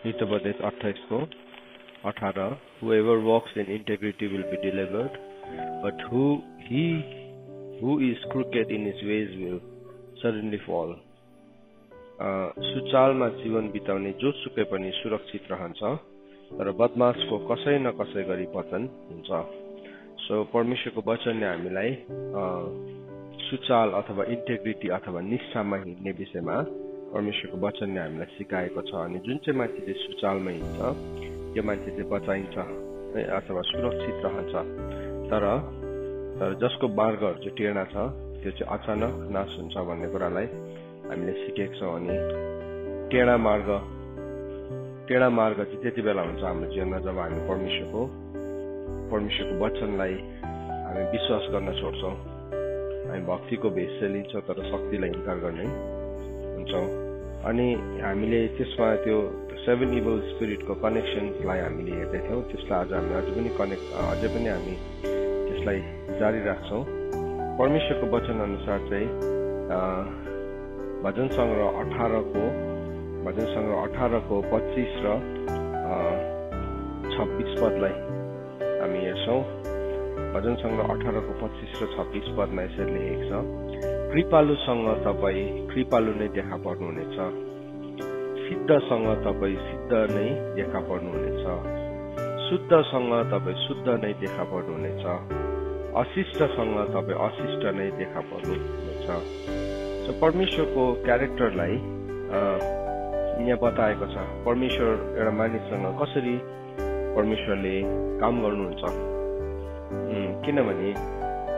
हितोपदेश 28 को 18 Whoever walks in integrity will be delivered, but he who is crooked in his ways will suddenly fall. सुचालमा जीवन बिताउने जोसुकै पनि सुरक्षित रहन्छ, तर बदमाशको कसै न कसै गरी पतन हुन्छ। सो परमेश्वरको वचनले हामीलाई सुचाल अथवा इन्टेग्रिटी अथवा निष्ठामा हिँड्ने विषयमा परमेश्वरको वचनले हामीलाई सिकाएको छ। अनि जुन चाहिँ मान्छे चाहिँ सुचालमा हिँड्छ त्यो मान्छे चाहिँ बचाइन्छ अथवा सुरक्षित रहन्छ, तर जसको मार्गहरू चाहिँ टेढा छ त्यो चाहिँ अचानक नाश हुन्छ भन्ने कुरालाई हामीले सिकेका छौँ। अनि टेढा मार्ग चाहिँ त्यति बेला हुन्छ हाम्रो जीवनमा जब हामी परमेश्वरको वचनलाई हामी विश्वास गर्न छोड्छौँ, हामी भक्तिको भेष लिन्छौँ तर शक्तिलाई इन्कार गर्ने हुन्छौँ। अनि हामीले त्यसमा त्यो 7 इभल स्पिरिटको कनेक्सन्सलाई हामीले हेर्दै थियौँ। त्यसलाई आज हामी अझै पनि हामी त्यसलाई जारी राख्छौँ। परमेश्वरको वचन अनुसार चाहिँ भजन सङ्ग्रह 18 को 25 र 26 पदलाई हामी हेर्छौँ। भजन सङ्ग्रह 18 को 25 र 26 पदमा यसरी लेखेको छ, कृपालुसँग तपाईँ कृपालु नै देखा पर्नुहुनेछ, सिद्धसँग तपाईँ सिद्ध नै देखा पर्नुहुनेछ, शुद्धसँग तपाईँ शुद्ध नै देखा पर्नुहुनेछ, अशिष्टसँग तपाईँ अशिष्ट नै देखा पर्नुहुनेछ। सो परमेश्वरको क्यारेक्टरलाई यहाँ बताएको छ। परमेश्वर एउटा मानिससँग कसरी परमेश्वरले काम गर्नुहुन्छ, किनभने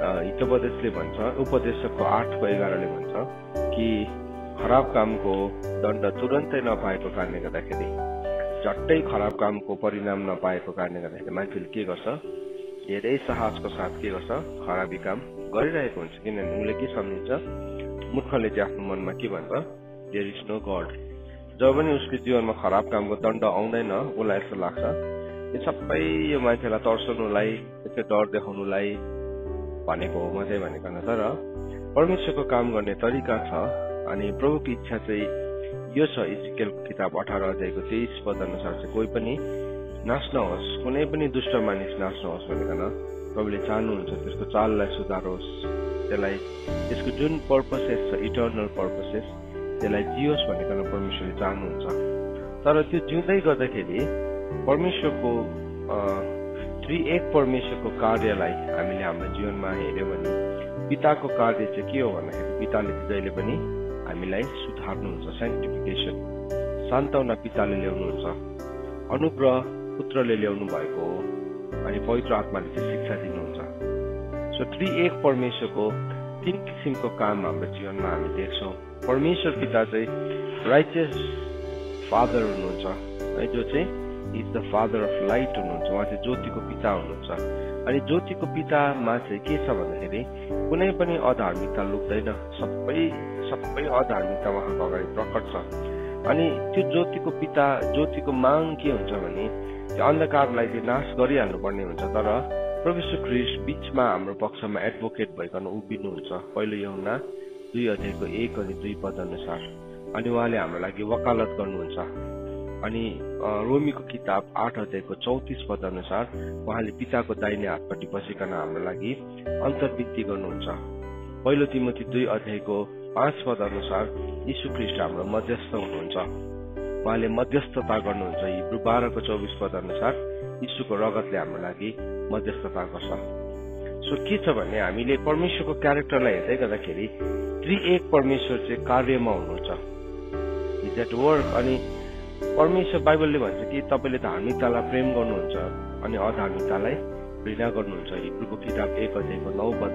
हितोपदेशले भन्छ, उपदेशकको 8:11 भन्छ कि खराब कामको दण्ड तुरन्तै नपाएको कारणले गर्दाखेरि, झट्टै खराब कामको परिणाम नपाएको कारणले गर्दाखेरि मान्छेले के गर्छ, धेरै साहसको साथ के गर्छ, खराबी काम गरिरहेको हुन्छ। किनभने उसले के सम्झिन्छ, मूर्खले चाहिँ आफ्नो मनमा के भन्छ, देयर इज नो गड। जब पनि उसको जीवनमा खराब कामको दण्ड आउँदैन उसलाई यस्तो लाग्छ यो सबै यो मान्छेलाई तर्साउनुलाई, त्यसै डर देखाउनुलाई भनेको हो मात्रै भनेको न। तर परमेश्वरको काम गर्ने तरिका छ। अनि प्रभुको इच्छा चाहिँ यो छ, इजिकेलको किताब 18:23 पद अनुसार चाहिँ कोही पनि नाश नहोस्, कुनै पनि दुष्ट मानिस नाश नहोस् भनेकन प्रभुले चाहनुहुन्छ त्यसको चाललाई सुधारोस्, त्यसलाई त्यसको जुन पर्पसेस छ, इटर्नल पर्पसेस, त्यसलाई जियोस् भनेकन परमेश्वरले चाहनुहुन्छ। तर त्यो जिउँदै गर्दाखेरि परमेश्वरको 3 परमेश्वरको कार्यलाई हामीले हाम्रो जीवनमा हेर्यौँ भने पिताको कार्य चाहिँ के हो भन्दाखेरि पिताले चाहिँ जहिले पनि हामीलाई सुधार्नुहुन्छ, सेन्टिफिकेसन, सान्तवना पिताले ल्याउनुहुन्छ, अनुग्रह पुत्रले ल्याउनु भएको हो, अनि पवित्र आत्माले चाहिँ शिक्षा दिनुहुन्छ। सो 3 परमेश्वरको 3 किसिमको काम हाम्रो जीवनमा हामी देख्छौँ। परमेश्वर पिता चाहिँ राइचियस फादर हुनुहुन्छ है, जो चाहिँ is the father of light हुनुहुन्छ, उहाँ चाहिँ ज्योतिको पिता हुनुहुन्छ। अनि ज्योतिको पितामा चाहिँ के छ भन्दाखेरि कुनै पनि अधार्मिकता लुक्दैन, सबै अधार्मिकता उहाँको अगाडि प्रकट छ। अनि त्यो ज्योतिको माग के हुन्छ भने त्यो अन्धकारलाई चाहिँ नाश गरिहाल्नुपर्ने हुन्छ, तर प्रभु यीशु ख्रीष्ट बीचमा हाम्रो पक्षमा एडभोकेट भइकन उभिनुहुन्छ, पहिलो यूहन्ना 2:1 अनि 2 पद अनुसार। अनि उहाँले हाम्रो लागि वकालत गर्नुहुन्छ। अनि रोमीको किताब 8:34 पद अनुसार उहाँले पिताको दाहिने हातपट्टि बसिकन हाम्रो लागि अन्तर्विन्ती गर्नुहुन्छ। पहिलो तिमोथी 2:5 पद अनुसार यीशु ख्रीष्ट हाम्रो मध्यस्थ हुनुहुन्छ, उहाँले मध्यस्थता गर्नुहुन्छ। हिब्रू 12:24 पद अनुसार यीशुको रगतले हाम्रो लागि मध्यस्थता गर्छ। सो के छ भने हामीले परमेश्वरको क्यारेक्टरलाई हेर्दै गर्दाखेरि 3 परमेश्वर चाहिँ कार्यमा हुनुहुन्छ, इज एट वर्क। अनि परमेश्वर बाइबलले भन्छ कि तपाईँले धार्मिकतालाई प्रेम गर्नुहुन्छ अनि अधार्मिकतालाई घृणा गर्नुहुन्छ, हिब्रूको किताब 1:9 पद।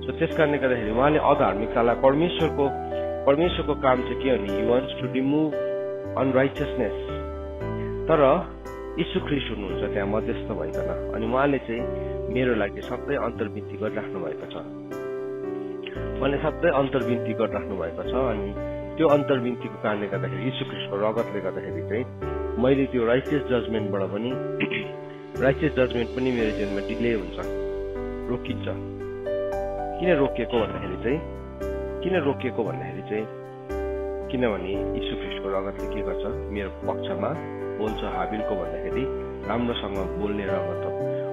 सो त्यस कारणले गर्दाखेरि उहाँले अधार्मिकतालाई परमेश्वरको काम चाहिँ के भने, ही वान्ट्स टु रिमुभ अनराइचियसनेस, तर यीशु ख्रीष्ट हुनुहुन्छ त्यहाँ मध्यस्थ भइकन। अनि उहाँले चाहिँ मेरो लागि सधैँ अन्तर्विन्ती गरिराख्नु भएको छ, उहाँले सधैँ अन्तर्विन्ती गरिराख्नु भएको छ। अनि त्यो अन्तर्विन्तीको कारणले गर्दाखेरि यीशु ख्रीष्टको रगतले गर्दाखेरि चाहिँ मैले त्यो राइचियस जजमेन्ट पनि मेरो जीवनमा डिले हुन्छ, रोकिन्छ। किन रोकिएको भन्दाखेरि चाहिँ किनभने यीशु ख्रीष्टको रगतले के गर्छ, मेरो पक्षमा बोल्छ हाबिलको भन्दाखेरि राम्रोसँग बोल्ने रगत हो।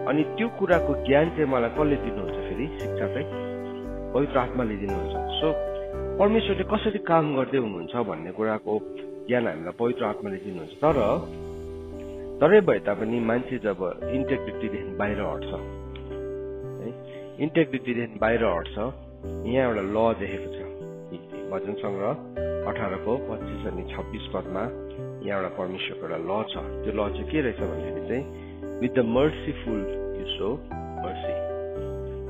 अनि त्यो कुराको ज्ञान चाहिँ मलाई कसले दिनुहुन्छ फेरि? शिक्षा चाहिँ पवित्र आत्माले दिनुहुन्छ। सो परमेश्वरले कसरी काम गर्दै हुनुहुन्छ भन्ने कुराको ज्ञान हामीलाई पवित्र आत्माले दिनुहुन्छ। तरै भए तापनि मान्छे जब इन्टेग्रिटीदेखि बाहिर हट्छ, इन्टेग्रिटीदेखि बाहिर हट्छ, यहाँ एउटा ल देखेको छ भजन सङ्ग्रह 18:25 अनि 26 पदमा यहाँ एउटा परमेश्वरको एउटा ल छ। त्यो ल चाहिँ के रहेछ भन्दाखेरि चाहिँ with the merciful you show mercy.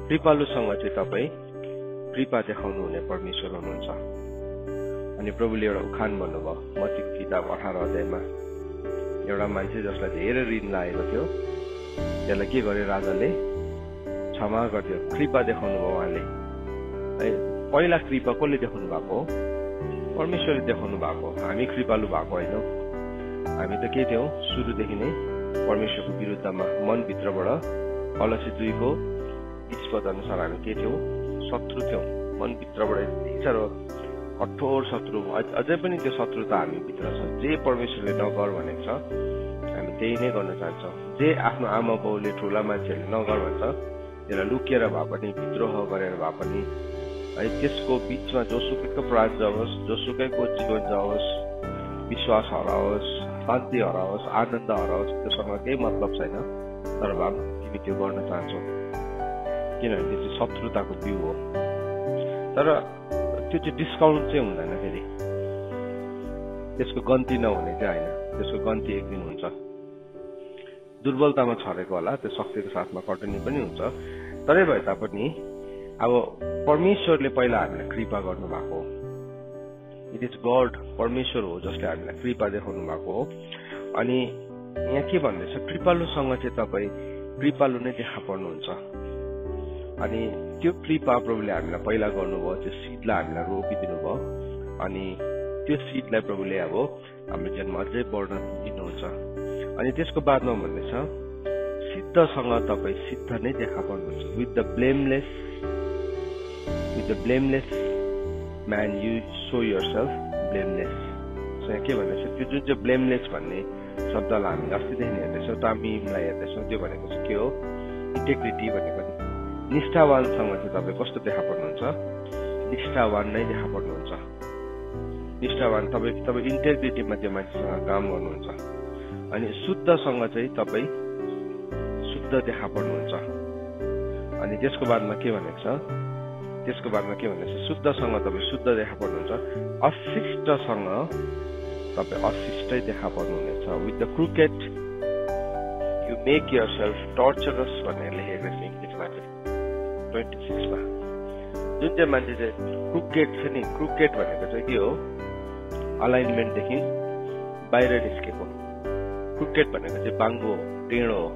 कृपालुसँग चाहिँ तपाईँ कृपा देखाउनु हुने परमेश्वर हुनुहुन्छ। अनि प्रभुले एउटा उखान भन्नुभयो मत्तीको किताब 18 अध्यायमा, एउटा मान्छे जसलाई धेरै ऋण लागेको थियो त्यसलाई के गर्यो? राजाले क्षमा गरिदियो, कृपा देखाउनु भयो उहाँले। पहिला कृपा कसले देखाउनु भएको? परमेश्वरले देखाउनु भएको। हामी कृपालु भएको होइनौँ। हामी त के थियौँ? सुरुदेखि नै परमेश्वरको विरुद्धमा मनभित्रबाट कलसी 2:20 पद अनुसार हामी के थियौँ? शत्रु थियौँ। मनभित्रबाट यति साह्रो कठोर शत्रु, अझै पनि त्यो शत्रुता हामी भित्र छ। जे परमेश्वरले नगर भनेको छ हामी त्यही नै गर्न चाहन्छौँ। जे आफ्नो आमा बाउले ठुला मान्छेहरूले नगर भन्छ त्यसलाई लुकेर भए पनि, विद्रोह गरेर भए पनि है, त्यसको बिचमा जोसुकैको प्राण जाओस्, जोसुकैको जीवन जाओस्, विश्वास हराओस्, शान्ति हराओस्, आनन्द हराओस्, त्योसँग केही मतलब छैन। तर भए तिमी त्यो गर्न चाहन्छौ किनभने त्यो चाहिँ शत्रुताको बिउ हो। तर त्यो चाहिँ डिस्काउन्ट चाहिँ हुँदैन, फेरि त्यसको गन्ती नहुने चाहिँ होइन, त्यसको गन्ती एक दिन हुन्छ। दुर्बलतामा छरेको होला, त्यो शक्तिको साथमा कटनी पनि हुन्छ। तरै भए तापनि अब परमेश्वरले पहिला हामीलाई कृपा गर्नु भएको हो। इट इज गड, परमेश्वर हो जसले हामीलाई कृपा देखाउनु भएको हो। अनि यहाँ के भन्दैछ? कृपालुसँग चाहिँ तपाईँ कृपालु नै देखा पर्नुहुन्छ। अनि त्यो कृपा प्रभुले हामीलाई पहिला गर्नुभयो, त्यो सिडलाई हामीलाई रोपिदिनु भयो। अनि त्यो सिडलाई प्रभुले अब हाम्रो जीवनमा अझै बढ्न दिनुहुन्छ। अनि त्यसको बादमा भन्दैछ सिद्धसँग तपाईँ सिद्ध नै देखा पर्नुहुन्छ। With the blameless man you show yourself blameless. के भन्दैछ? त्यो जुन चाहिँ ब्लेमलेस भन्ने शब्दलाई हामी अस्तिदेखि हेर्दैछौँ, तामिमलाई हेर्दैछौँ। त्यो भनेको चाहिँ के हो? इन्टेग्रिटी भनेको नि। निष्ठावानसँग चाहिँ तपाईँ कस्तो देखा पर्नुहुन्छ? निष्ठावान नै देखा पर्नुहुन्छ। निष्ठावान तपाईँ इन्टेग्रिटीमा त्यो मान्छेसँग काम गर्नुहुन्छ। अनि शुद्धसँग चाहिँ तपाईँ शुद्ध देखा पर्नुहुन्छ। अनि त्यसको बादमा के भनेको छ? शुद्धसँग तपाईँ शुद्ध देखा पर्नुहुन्छ। अशिष्टसँग तपाईँ अशिष्टै देखा पर्नुहुनेछ। With the crooked you make yourself torturous भनेर लेखेको छ इङ्ग्लिसमा चाहिँ 26 मा। जुन चाहिँ मान्छे चाहिँ क्रुकेट छ नि, क्रुकेट भनेको चाहिँ के हो? अलाइनमेन्टदेखि बाहिर निस्केको। क्रुकेट भनेको चाहिँ बाङ्गो हो, टेढो हो।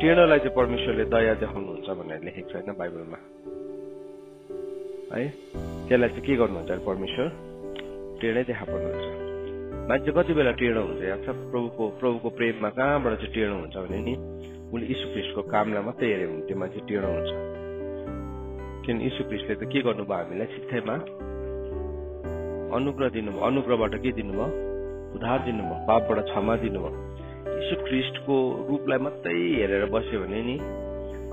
टेढोलाई चाहिँ परमेश्वरले दया देखाउनुहुन्छ भनेर लेखेको छैन बाइबलमा है। त्यसलाई चाहिँ के गर्नुहुन्छ? परमेश्वर टेढै देखा पर्नुहुन्छ। मान्छे कति बेला टेढो हुन्छ याद छ? प्रभुको प्रेममा कहाँबाट चाहिँ टेढो हुन्छ भने नि उनले यीशु ख्रीष्टको कामलाई मात्रै हेऱ्यो भने त्यो मान्छे टेढो हुन्छ। किन यीशु ख्रीष्टले त के गर्नुभयो? हामीलाई सित्थैमा अनुग्रह दिनुभयो। अनुग्रहबाट के दिनुभयो? उद्धार दिनुभयो, पापबाट क्षमा दिनुभयो। यीशु ख्रीष्टको रूपलाई मात्रै हेरेर बस्यो भने नि,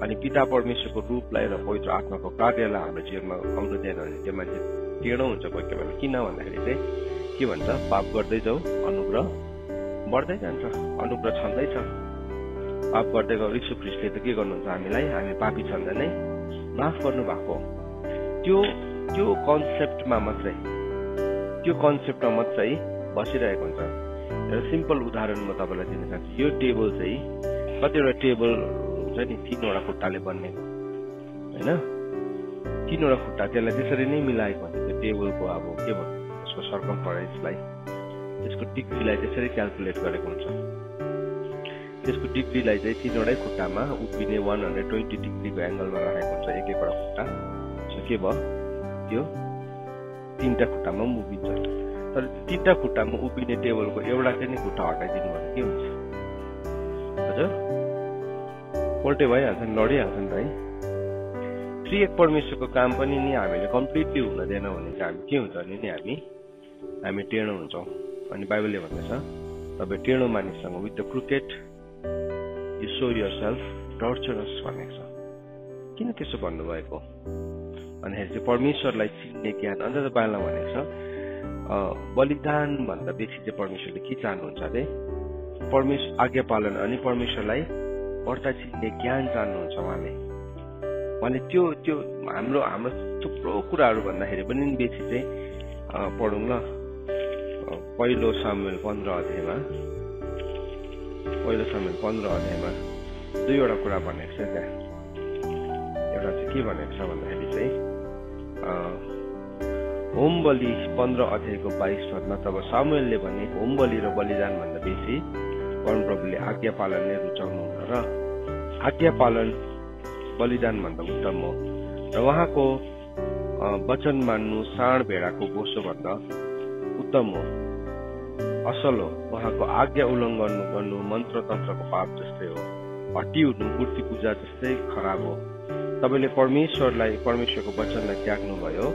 अनि पिता परमेश्वरको रूपलाई र पवित्र आत्माको कार्यलाई हाम्रो जीवनमा आउनु दिएन भने त्यो मान्छे टेढो हुन्छ कोही कोही बेला। किन भन्दाखेरि चाहिँ के भन्छ? पाप गर्दै जाऊ, अनुग्रह बढ्दै जान्छ, अनुग्रह छँदैछ। पाप गर्दै गयो। यीशु ख्रीष्टले त के गर्नुहुन्छ? हामीलाई, हामी पापी छँदा नै माफ गर्नु भएको। त्यो कन्सेप्टमा मात्रै बसिरहेको हुन्छ। एउटा सिम्पल उदाहरण म तपाईँलाई दिन चाहन्छु। यो टेबल चाहिँ कतिवटा टेबल हुन्छ नि 3वटा खुट्टाले बनिएको होइन, 3वटा खुट्टा त्यसलाई त्यसरी नै मिलाएको हुन्छ। त्यो टेबलको अब के भन्नु, त्यसको सर्कमफरेन्सलाई, त्यसको डिग्रीलाई त्यसरी क्यालकुलेट गरेको हुन्छ। त्यसको डिग्रीलाई चाहिँ 3वटै खुट्टामा उभिने 120 डिग्रीको एङ्गलमा राखेको हुन्छ एक-एकवटा खुट्टा। के भयो? त्यो 3टा खुट्टामा पनि उभिन्छ। तर 3टा खुट्टामा उभिने टेबलको एउटा चाहिँ नि खुट्टा हटाइदिनु भने के हुन्छ? हजुर, पोल्टे भइहाल्छ नि, लडिहाल्छ नि त है। त्रिएक परमेश्वरको काम पनि नि हामीले कम्प्लिटली हुन दिएनौँ भने चाहिँ हामी के हुन्छ भने नि हामी टेढो हुन्छौँ। अनि बाइबलले भन्दैछ तपाईँ टेढो मानिससँग with the crooked you show yourself torturous भनेको छ। किन त्यसो भन्नुभएको भन्दाखेरि चाहिँ परमेश्वरलाई चिन्ने ज्ञान। अन्त त बाइबलमा भनेको छ बलिदान भन्दा बेसी चाहिँ परमेश्वरले के चाहनुहुन्छ अरे परमेश्वर आज्ञा पालन अनि परमेश्वरलाई बढ्ता चिन्ने ज्ञान चाहनुहुन्छ उहाँले त्यो हाम्रो थुप्रो कुराहरू भन्दाखेरि पनि बेसी चाहिँ पढौँ ल। पहिलो सामुएल 15 अध्यायमा दुईवटा कुरा भनेको छ त्यहाँ। एउटा चाहिँ के भनेको छ भन्दाखेरि चाहिँ होम बलि 15 अध्यायको 22 पदमा तब सामुएलले भने होम बलि र बलिदान भन्दा बेसी परमप्रभुले आज्ञा पालन नै रुचाउनुहुन्छ र आज्ञा पालन बलिदान भन्दा उत्तम हो र उहाँको वचन मान्नु साँड भेडाको बोसो भन्दा उत्तम हो, असल हो। उहाँको आज्ञा उल्लङ्घन गर्नु मन्त्र तन्त्रको पाप जस्तै हो, हट्टी हुनु मूर्ति पूजा जस्तै खराब हो। तपाईँले परमेश्वरको वचनलाई त्याग्नुभयो,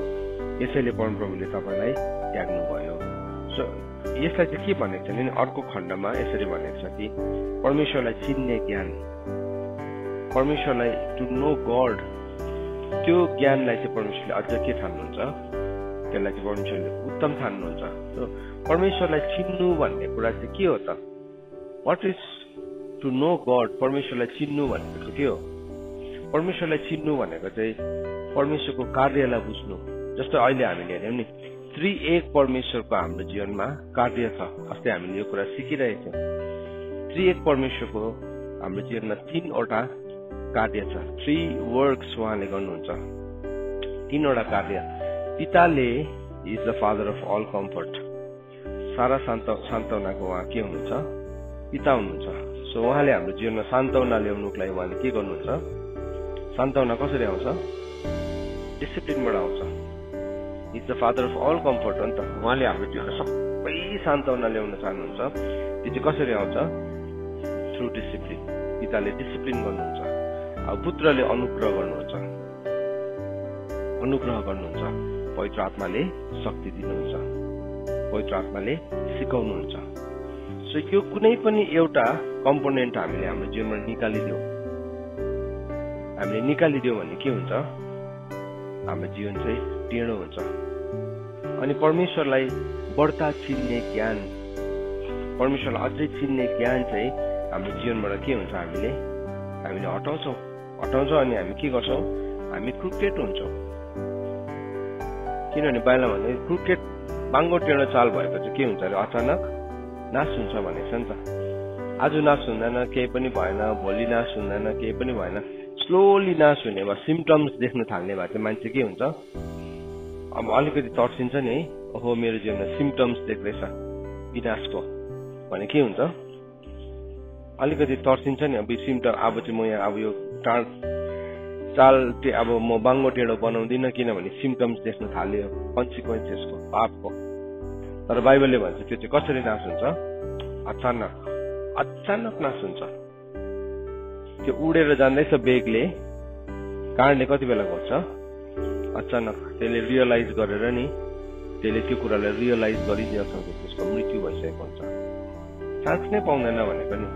यसैले परमप्रभुले तपाईँलाई त्याग्नुभयो। सो यसलाई चाहिँ के भनेको छ भने अर्को खण्डमा यसरी भनेको छ कि परमेश्वरलाई चिन्ने ज्ञान, परमेश्वरलाई टु नो गड, त्यो ज्ञानलाई चाहिँ परमेश्वरले अझ के ठान्नुहुन्छ, त्यसलाई चाहिँ परमेश्वरले उत्तम ठान्नुहुन्छ। परमेश्वरलाई चिन्नु भन्ने कुरा चाहिँ के हो त? What is to know God? परमेश्वरलाई चिन्नु भनेको चाहिँ के हो? परमेश्वरलाई चिन्नु भनेको चाहिँ परमेश्वरको कार्यलाई बुझ्नु। जस्तो अहिले हामीले हेर्यौँ नि, 3 परमेश्वरको हाम्रो जीवनमा कार्य छ। अस्ति हामीले यो कुरा सिकिरहेको छौँ। 3 परमेश्वरको हाम्रो जीवनमा 3वटा कार्य छ। 3 वर्क्स उहाँले गर्नुहुन्छ, 3वटा कार्य। पिताले is the father of all comfort, सारा सान्तवनाको उहाँ के हुनुहुन्छ? पिता हुनुहुन्छ। सो उहाँले हाम्रो जीवनमा सान्तवना ल्याउनुको लागि उहाँले के गर्नुहुन्छ? सान्तवना कसरी आउँछ? डिसिप्लिनबाट आउँछ। Is the father of all comfort हो नि त। उहाँले हाम्रो जीवनमा सबै सान्तवना ल्याउन चाहनुहुन्छ। त्यो चाहिँ कसरी आउँछ? Through discipline. पिताले डिसिप्लिन गर्नुहुन्छ, अब पुत्रले अनुग्रह गर्नुहुन्छ, पवित्र आत्माले शक्ति दिनुहुन्छ, पवित्र आत्माले सिकाउनुहुन्छ। सो यो कुनै पनि एउटा कम्पोनेन्ट हामीले हाम्रो जीवनमा निकालिदियो भने के हुन्छ? हाम्रो जीवन चाहिँ टेढो हुन्छ। अनि परमेश्वरलाई बढ्ता चिन्ने ज्ञान, परमेश्वरलाई अझै चिन्ने ज्ञान चाहिँ हाम्रो जीवनबाट के हुन्छ? हामीले हटाउँछौँ अनि हामी के गर्छौँ? हामी क्रुकेट हुन्छौँ। किनभने बाइबलमा भने क्रुकेट बाङ्गो टेढो चाल भएको चाहिँ के हुन्छ अरे? अचानक नाश हुन्छ भनेको छ नि त। आज नाश हुँदैन, केही पनि भएन, भोलि नाश हुँदैन, केही पनि भएन, स्लोली नाश हुने भयो। सिम्टम्स देख्न थाल्ने भए चाहिँ मान्छे के हुन्छ? अब अलिकति तर्सिन्छ नि है, ओहो मेरो जीवनमा सिम्टम्स देख्दैछ विनाशको भने के हुन्छ? अलिकति तर्सिन्छ नि। अब सिम्टम अब चाहिँ म यहाँ अब यो चाल अब म बाङ्गो टेढो बनाउँदिनँ किनभने सिम्टम्स देख्न थाल्यो, कन्सिक्वेन्सेसको, पापको। तर बाइबलले भन्छ त्यो चाहिँ कसरी नाश हुन्छ? अचानक नाश हुन्छ। त्यो उडेर जाँदैछ बेगले, काँडले कति बेला गर्छ? अचानक त्यसले रियलाइज गरेर नि, त्यसले त्यो कुरालाई रियलाइज गरिदिएसँग त्यसको मृत्यु भइसकेको हुन्छ। चान्स नै पाउँदैन भनेको नि,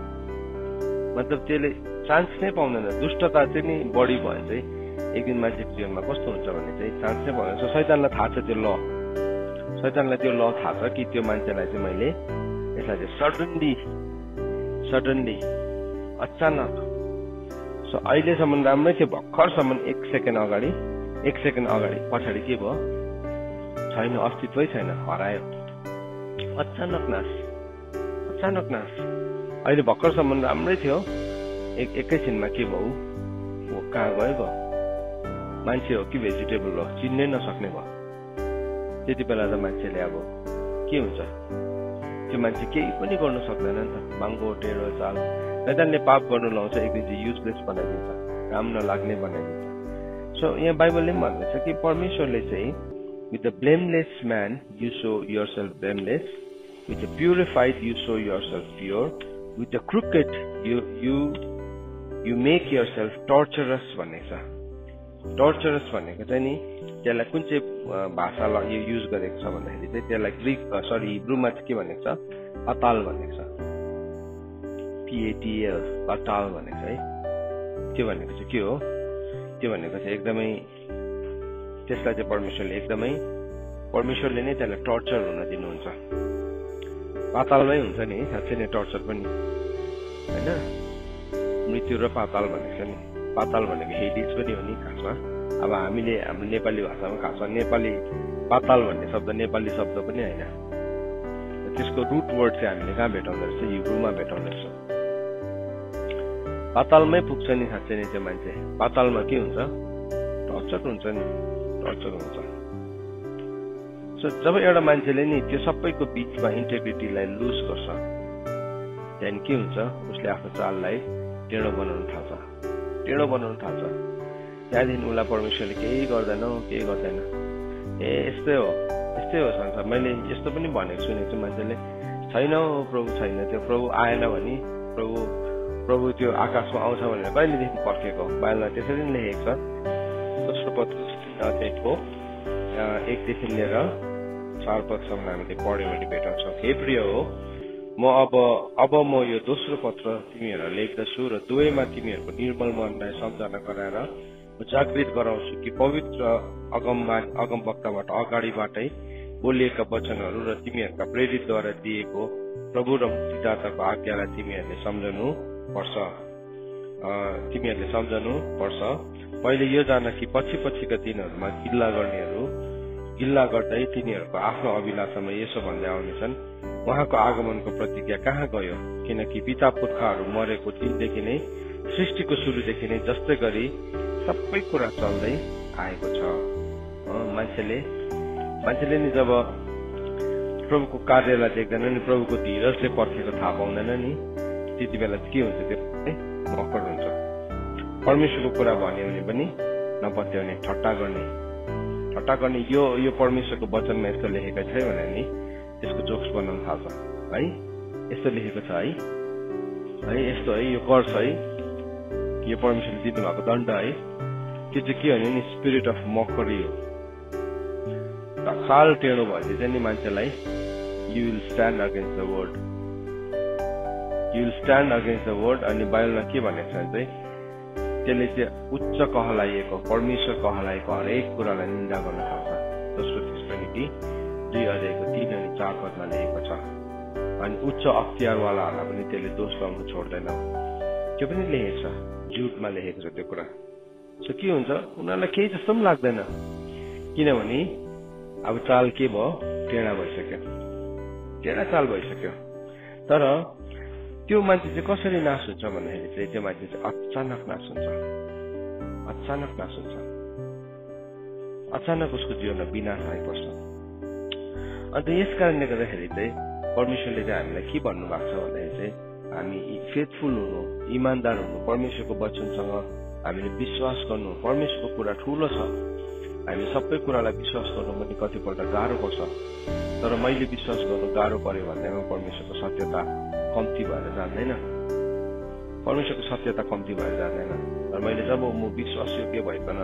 मतलब त्यसले चान्स नै पाउँदैन। दुष्टता चाहिँ नि बढी भयो चाहिँ एक दिन मान्छेको जीवनमा कस्तो हुन्छ भने चाहिँ चान्स नै पाउँदैन। शैतानलाई थाहा छ त्यो ल, शैतानलाई त्यो ल थाहा छ कि त्यो मान्छेलाई चाहिँ मैले यसलाई चाहिँ सडनली अचानक। सो अहिलेसम्म राम्रै थियो, भर्खरसम्म एक सेकेन्ड अगाडि पछाडि के भयो? छैन, अस्तित्वै छैन, हरायो। अचानक नाश। अहिले भर्खरसम्म राम्रै थियो, एकैछिनमा के भयो? वो कहाँ गयो? मान्छे हो कि भेजिटेबल हो चिन्नै नसक्ने भयो। त्यति बेला त मान्छेले अब के हुन्छ? त्यो मान्छे केही पनि गर्न सक्दैन नि त। बाङ्गो टेढो चाल, शैतानले पाप गर्नु लाउँछ, एक दिन चाहिँ युजलेस बनाइदिन्छ, काम नलाग्ने बनाइदिन्छ। सो यहाँ बाइबलले पनि भन्दैछ कि परमेश्वरले चाहिँ with the blameless man you show yourself blameless, with the purified you show yourself pure, with the crooked you make yourself torturous भनेको छ। टर्चरस भनेको चाहिँ नि त्यसलाई कुन चाहिँ भाषालाई युज गरेको छ भन्दाखेरि चाहिँ त्यसलाई हिब्रूमा चाहिँ के भनेको छ? अताल भनेको छ। PATL पाताल भनेको है त्यो भनेको चाहिँ के हो त्यो भनेको चाहिँ एकदमै त्यसलाई चाहिँ परमेश्वरले नै त्यसलाई टर्चर हुन दिनुहुन्छ पातालमै हुन्छ नि साँच्चै नै टर्चर पनि हैन मृत्यु र पाताल भनेको नि पाताल भनेको हेडिस पनि हो नि खासमा अब हामीले हाम्रो नेपाली भाषामा खासमा नेपाली पाताल भन्ने शब्द नेपाली शब्द पनि हैन त्यसको रुट वर्ड चाहिँ हामीले कहाँ भेटाउँदो रहेछ हिब्रूमा भेटाउँदो रहेछ पातालमै पुग्छ नि साँच्चै नै त्यो मान्छे पातालमा के हुन्छ टर्चर हुन्छ नि टर्चर हुन्छ सो जब एउटा मान्छेले नि त्यो सबैको बीचमा इन्टेग्रिटीलाई लुज गर्छ त्यहाँदेखि के हुन्छ उसले आफ्नो चाललाई टेढो बनाउन थाल्छ त्यहाँदेखि उसलाई परमेश्वरले केही गर्दैन यस्तै हो संसार मैले यस्तो पनि भनेको सुनेको छु मान्छेले छैन प्रभु छैन त्यो प्रभु आएन भने प्रभु त्यो आकाशमा आउँछ भनेर कहिलेदेखि पर्खेको बाइबलमा त्यसरी नै लेखेको छ दोस्रो पत्रुस 3:को 1 देखि लिएर 4 पदसम्म हामीले पढ्यौँ भने भेटाउँछौँ हे प्रिय हो म अब म यो दोस्रो पत्र तिमीहरूलाई लेख्दछु र दुवैमा तिमीहरूको निर्मल मनलाई सम्झना गराएर जागृत गराउँछु कि पवित्र अगमवक्ताबाट अगाडिबाटै बोलिएका वचनहरू र तिमीहरूका प्रेरितद्वारा दिएको प्रभु र मुक्तिदाताको आज्ञालाई तिमीहरूले सम्झनु पर्छ पहिले यो जान कि पछिका दिनहरूमा गिल्ला गर्दै तिनीहरूको आफ्नो अभिलाषामा यसो भन्दै आउनेछन् उहाँको आगमनको प्रतिज्ञा कहाँ गयो किनकि पिता पुर्खाहरू मरेको दिनदेखि नै सृष्टिको सुरुदेखि नै जस्तै गरी सबै कुरा चल्दै आएको छ मान्छेले नि जब प्रभुको कार्यलाई देख्दैन नि प्रभुको धीरजले पर्खेको थाहा पाउँदैन नि त्यति बेला के हुन्छ त्यो मक्कड हुन्छ परमेश्वरको कुरा भन्यो भने पनि नपत्याउने ठट्टा गर्ने यो परमेश्वरको वचनमा यस्तो लेखेको छ भने नि त्यसको जोक्स बनाउन थाल्छ है यस्तो लेखेको छ है यस्तो है यो गर्छ है यो परमेश्वरले दिनु भएको दण्ड है त्यो चाहिँ के भने नि स्पिरिट अफ मकरी हो साल टेढो भएपछि चाहिँ नि मान्छेलाई you will stand against the word अनि बाइबलमा के भनेको छ चाहिँ त्यसले चाहिँ उच्च कहलाइएको परमेश्वर कहलाएको हरेक कुरालाई निन्दा गर्न सक्छ दोस्रो थिस्सलुनिकी 2:3 अनि 4 पदमा लेखेको छ अनि उच्च अख्तियारवालाहरूलाई पनि त्यसले दोष लाउन छोड्दैन त्यो पनि लेखेको छ जुटमा लेखेको छ त्यो कुरा सो के हुन्छ उनीहरूलाई केही जस्तो पनि लाग्दैन किनभने अब चाल के भयो टेढा चाल भइसक्यो तर त्यो मान्छे चाहिँ कसरी नाश हुन्छ भन्दाखेरि चाहिँ त्यो मान्छे चाहिँ अचानक उसको जीवनमा विनाश आइपर्छ अन्त यस कारणले गर्दाखेरि चाहिँ परमेश्वरले चाहिँ हामीलाई के भन्नु भएको छ भन्दाखेरि चाहिँ हामी फेथफुल हुनु इमानदार हुनु परमेश्वरको वचनसँग हामीले विश्वास गर्नु परमेश्वरको कुरा ठुलो छ हामी सबै कुरालाई विश्वास गर्नु पनि कतिपल्ट गाह्रो पर्छ तर मैले विश्वास गर्नु गाह्रो पर्यो भन्दैमा परमेश्वरको सत्यता कम्ती भएर जाँदैन तर मैले जब म विश्वास योग्य भइकन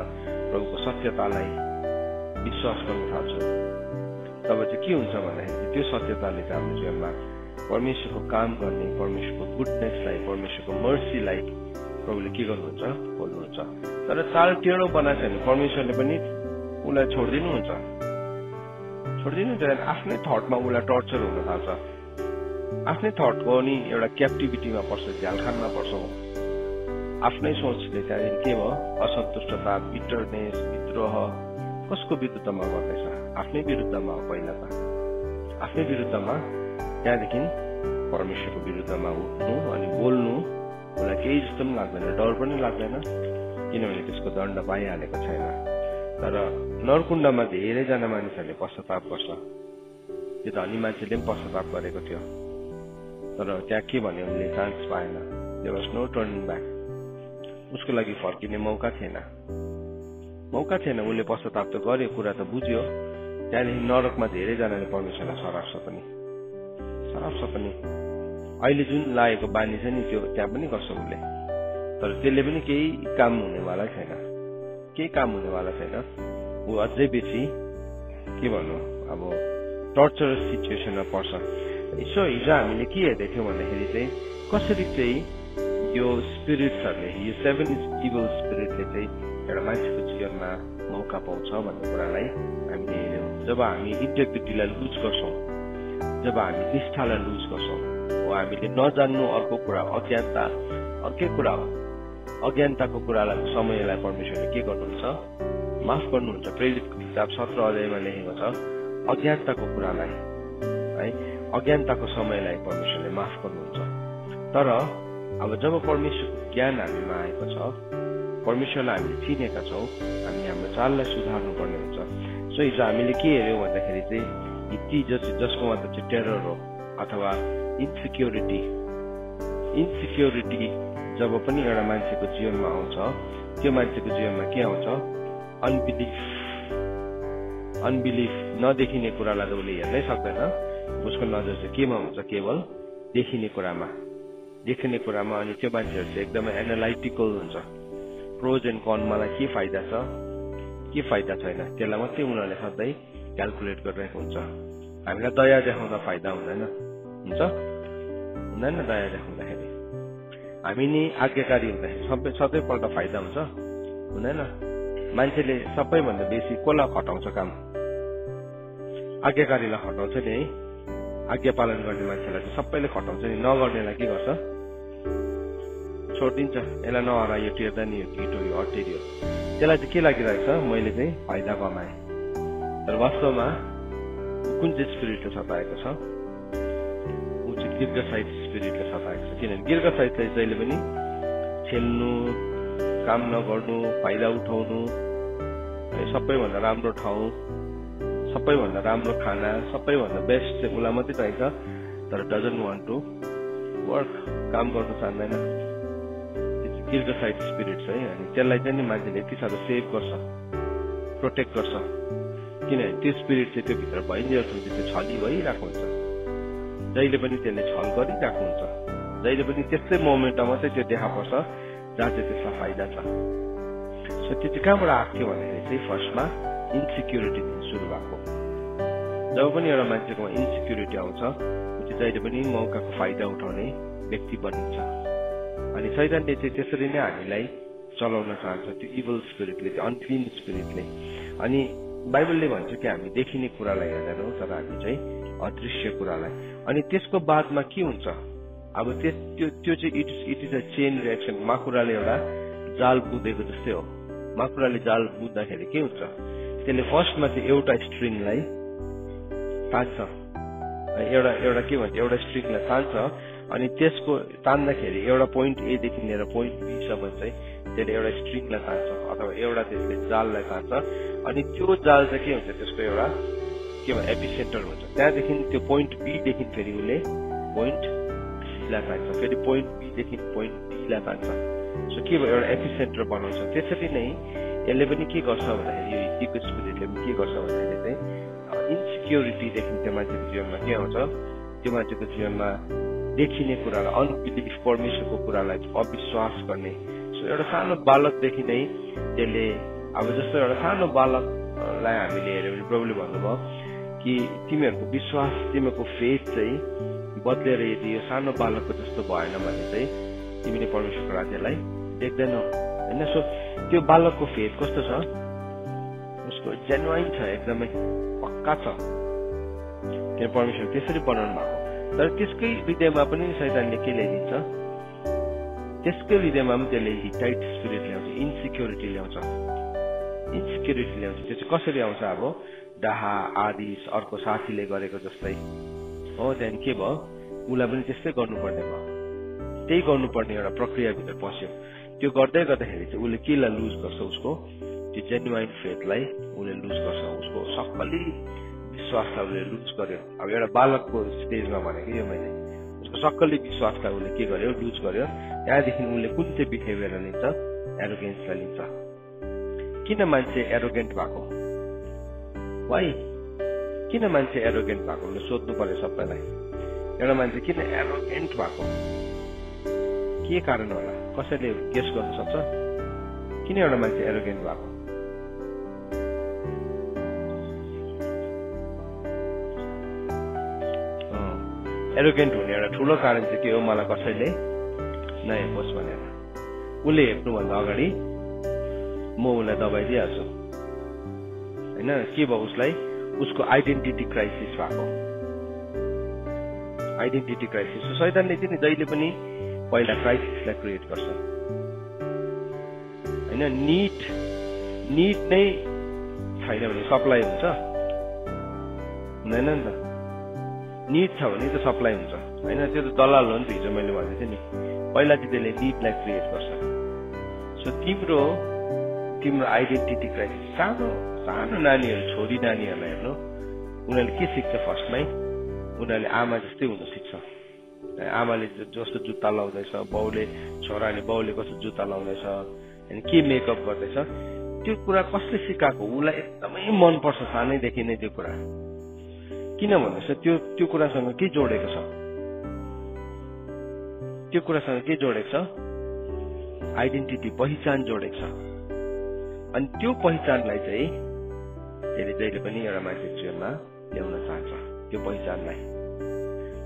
प्रभुको सत्यतालाई विश्वास गर्न थाल्छु तब चाहिँ के हुन्छ भन्दाखेरि त्यो सत्यताले चाहिँ हाम्रो जीवनमा परमेश्वरको काम गर्ने परमेश्वरको गुडनेसलाई परमेश्वरको मर्सीलाई प्रभुले के गर्नुहुन्छ बोल्नुहुन्छ तर चाल टेढो बनाएको छ भने परमेश्वरले पनि उसलाई छोडिदिनुहुन्छ आफ्नै थटमा उसलाई टर्चर हुन थाल्छ आफ्नै थटको नि एउटा क्याप्टिभिटीमा पर्छ झ्यालखानमा पर्छ आफ्नै सोचले त्यहाँदेखि के भयो असन्तुष्टता बिटरनेस विद्रोह कसको विरुद्धमा गर्दैछ आफ्नै विरुद्धमा हो पहिला त आफ्नै विरुद्धमा त्यहाँदेखि परमेश्वरको विरुद्धमा उठ्नु अनि बोल्नु उसलाई केही जस्तो पनि लाग्दैन डर पनि लाग्दैन किनभने त्यसको दण्ड पाइहालेको छैन तर नरकुण्डमा धेरैजना मानिसहरूले पश्चाताप गर्छ त्यो धनी मान्छेले पनि पश्चाताप गरेको थियो तर त्यहाँ के भन्यो उनले चान्स पाएन there was no turning back उसको लागि फर्किने मौका थिएन उसले पश्चाताप त गर्यो कुरा त बुझ्यो त्यहाँदेखि नरकमा धेरैजनाले परमेश्वरलाई सराप्छ पनि अहिले जुन लागेको बानी छ नि त्यो त्यहाँ पनि गर्छ उसले तर त्यसले पनि केही काम हुनेवाला छैन ऊ अझै बेसी के भन्नु अब टर्चरस सिचुएसनमा पर्छ सो हिजो हामीले के हेर्दै थियौँ भन्दाखेरि चाहिँ कसरी चाहिँ यो स्पिरिट्सहरूले यो 7 इभल स्पिरिटले चाहिँ एउटा मान्छेको जीवनमा मौका पाउँछ भन्ने कुरालाई हामीले हेर्यौँ। जब हामी इन्टेग्रिटीलाई लुज गर्छौँ, जब हामी निष्ठालाई लुज गर्छौँ, हामीले नजान्नु अर्को कुरा, अज्ञानता अर्कै कुरा हो। अज्ञानताको कुरालाई समयलाई परमेश्वरले के गर्नुहुन्छ? माफ गर्नुहुन्छ। प्रेरितको किताब 17 अध्यायमा लेखेको छ अज्ञानताको कुरालाई है, अज्ञानताको समयलाई परमेश्वरले माफ गर्नुहुन्छ। तर अब जब परमेश्वरको ज्ञान हामीमा आएको छ, परमेश्वरलाई हामीले चिनेका छौँ, हामी हाम्रो चाललाई सुधार्नु पर्ने हुन्छ। सो हिजो हामीले के हेऱ्यौँ भन्दाखेरि चाहिँ ती जसको मतलब चाहिँ टेरर हो अथवा इन्सिक्योरिटी जब पनि एउटा मान्छेको जीवनमा आउँछ, त्यो मान्छेको जीवनमा के आउँछ? अनबिलिफ नदेखिने कुरालाई त उसले हेर्नै सक्दैन। उसको नजर चाहिँ केमा हुन्छ? केवल देखिने कुरामा। अनि त्यो मान्छेहरू चाहिँ एकदमै एनालाइटिकल हुन्छ। प्रोज एन्ड कन, मलाई के फाइदा छ, के फाइदा छैन, त्यसलाई मात्रै उनीहरूले सधैँ क्यालकुलेट गरिरहेको हुन्छ। हामीलाई दया देखाउँदा फाइदा हुँदैन, हुन्छ हुँदैन? दया देखाउँदाखेरि हामी नि आज्ञाकारी हुँदाखेरि सधैँपल्ट फाइदा हुन्छ, हुँदैन? मान्छेले सबैभन्दा बेसी कसलाई खटाउँछ काम? आज्ञाकारीलाई खटाउँछ नि है। आज्ञा पालन गर्ने मान्छेलाई चाहिँ सबैले खटाउँछ नि, नगर्नेलाई के गर्छ? छोडिदिन्छ। यसलाई नहरा, यो टेर्दा नि, यो गिटो, यो अटेरियो। त्यसलाई चाहिँ के लागिरहेको छ? मैले चाहिँ फाइदा कमाएँ। तर वास्तवमा कुन चाहिँ स्पिरिटले सताएको छ? ऊ चाहिँ दीर्घसायित स्पिरिटले सताएको छ। किनभने दीर्घसायितलाई जहिले पनि खेल्नु, काम नगर्नु, फाइदा उठाउनु, सबैभन्दा राम्रो ठाउँ, सबैभन्दा राम्रो खाना, सबैभन्दा बेस्ट चाहिँ उसलाई मात्रै चाहिन्छ। तर डजन्ट वान्ट टु वर्क, काम गर्नु चाहँदैन। दीर्घसायित स्पिरिट छ है। अनि त्यसलाई चाहिँ नि मान्छेले यति साह्रो सेभ गर्छ, प्रोटेक्ट गर्छ। किनभने त्यो स्पिरिट चाहिँ त्यो भित्र भइदिएको हुन्छ, त्यो छली भइरहेको हुन्छ। जहिले पनि त्यसले छल गरिरहेको हुन्छ। जहिले पनि त्यस्तै मोमेन्टमा मात्रै त्यो देखा पर्छ जहाँ चाहिँ त्यसलाई फाइदा छ। सो त्यो चाहिँ कहाँबाट आएको थियो भन्दाखेरि चाहिँ फर्स्टमा इन्सिक्युरिटीदेखि सुरु भएको। जब पनि एउटा मान्छेकोमा इन्सिक्युरिटी आउँछ, ऊ चाहिँ जहिले पनि मौकाको फाइदा उठाउने व्यक्ति बनिन्छ। अनि शैतानले चाहिँ त्यसरी नै हामीलाई चलाउन चाहन्छ, त्यो इभल स्पिरिटले, त्यो अनक्लिन स्पिरिटले। अनि बाइबलले भन्छ कि हामी देखिने कुरालाई हेर्दैनौँ, तर हामी चाहिँ अदृश्य कुरालाई। अनि त्यसको बादमा के हुन्छ? अब त्यो चाहिँ it is a chain reaction. माकुराले एउटा जाल बुँदेको जस्तै हो। माकुराले जाल बुँदाखेरि के हुन्छ? त्यसले फर्स्टमा चाहिँ एउटा स्ट्रिङलाई तान्छ, एउटा के भन्छ, एउटा स्ट्रिङलाई तान्छ। अनि त्यसको तान्दाखेरि एउटा पोइन्ट एदेखि लिएर पोइन्ट बीसम्म चाहिँ त्यसले एउटा स्ट्रिङलाई तान्छ अथवा एउटा त्यसले जाललाई तान्छ। अनि त्यो जाल चाहिँ के हुन्छ? त्यसको एउटा के भन्छ, एपिसेन्टर हुन्छ। त्यहाँदेखि त्यो पोइन्ट बीदेखि फेरि उसले पोइन्ट सीलाई तान्छ, फेरि पोइन्ट बीदेखि पोइन्ट बीलाई तान्छ। सो के भयो? एउटा एपिसेन्टर बनाउँछ। त्यसरी नै यसले पनि के गर्छ भन्दाखेरि, यो हित्तीको स्पिरिटले पनि के गर्छ भन्दाखेरि चाहिँ इन्सिक्योरिटीदेखि त्यो मान्छेको जीवनमा के आउँछ? त्यो मान्छेको जीवनमा देखिने कुरालाई, अनबिलिफ, परमेश्वरको कुरालाई अविश्वास गर्ने। सो एउटा सानो बालकदेखि नै त्यसले, अब जस्तो एउटा सानो बालकलाई हामीले हेऱ्यो भने प्रभुले भन्नुभयो कि तिमीहरूको विश्वास, तिमीहरूको फेथ चाहिँ बदलेर यदि यो सानो बालकको जस्तो भएन भने चाहिँ तिमीले परमेश्वरको राज्यलाई देख्दैनौ, होइन? सो त्यो बालकको फेथ कस्तो छ? उसको जेन्युइन छ, एकदमै पक्का छ, किन परमेश्वर त्यसरी बनाउनु भएको। तर त्यसकै हृदयमा पनि शैतानले के ल्याइदिन्छ? त्यसकै हृदयमा पनि त्यसले हिटाइट स्पिरिट ल्याउँछ, इन्सिक्योरिटी ल्याउँछ। त्यो चाहिँ कसरी आउँछ? अब डाहा, आदिस, अर्को साथीले गरेको जस्तै हो। त्यहाँदेखि के भयो? उसलाई पनि त्यस्तै गर्नुपर्ने भयो। त्यही गर्नुपर्ने एउटा प्रक्रियाभित्र पस्यो। त्यो गर्दै गर्दाखेरि चाहिँ उसले केलाई लुज गर्छ? उसको त्यो जेन्युइन फेथलाई उसले लुज गर्छ, उसको सक्कली विश्वासलाई उसले लुज गर्यो। अब एउटा बालकको स्टेजमा भनेको यो मैले, उसको सक्कली विश्वासलाई उसले के गर्यो? लुज गर्यो। त्यहाँदेखि उसले कुन चाहिँ बिहेभियर लिन्छ? एरोगेन्सलाई लिन्छ। किन मान्छे एरोगेन्ट भएको? वाइ? किन मान्छे एरोगेन्ट भएको? सोध्नु पर्यो सबैलाई। एउटा मान्छे किन एरोगेन्ट भएको? के कारण होला? कसैले गेस गर्न सक्छ? किन एउटा मान्छे एरोगेन्ट भएको? एरोगेन्ट हुने एउटा ठुलो कारण चाहिँ के हो, मलाई कसैले नहेर्नुहोस् भनेर। उसले हेप्नुभन्दा अगाडि म उसलाई दबाई दिइहाल्छु होइन। के भयो, उसलाई उसको आइडेन्टिटी क्राइसिस भएको। आइडेन्टिटी क्राइसिस शैतानले चाहिँ जहिले पनि पहिला क्राइसिसलाई क्रिएट गर्छ होइन। निड नै छैन भने सप्लाई हुन्छ हुँदैन नि त। निड छ भने त सप्लाई हुन्छ होइन। त्यो त दलाल हो नि त। हिजो मैले भनेको थिएँ नि, पहिला चाहिँ त्यसले निडलाई क्रिएट गर्छ। सो तिम्रो आइडेन्टिटी क्राइसिस, सानो नानीहरू, छोरी नानीहरूलाई हेर्नु, उनीहरूले के सिक्छ फर्स्टमै, उनीहरूले आमा जस्तै हुन सिक्छ। आमाले जस्तो जुत्ता लाउँदैछ, बाउले कस्तो जुत्ता लाउँदैछ, अनि के मेकअप गर्दैछ, त्यो कुरा कसले सिकाएको, उसलाई एकदमै मनपर्छ सानैदेखि नै त्यो कुरा। किन भन्दैछ, त्यो कुरासँग के जोडेको छ, त्यो कुरासँग के जोडेको छ, आइडेन्टिटी, पहिचान जोडेको छ। अनि त्यो पहिचानलाई चाहिँ त्यसले जहिले पनि एउटा मान्छेको जीवनमा ल्याउन चाहन्छ, त्यो पहिचानलाई।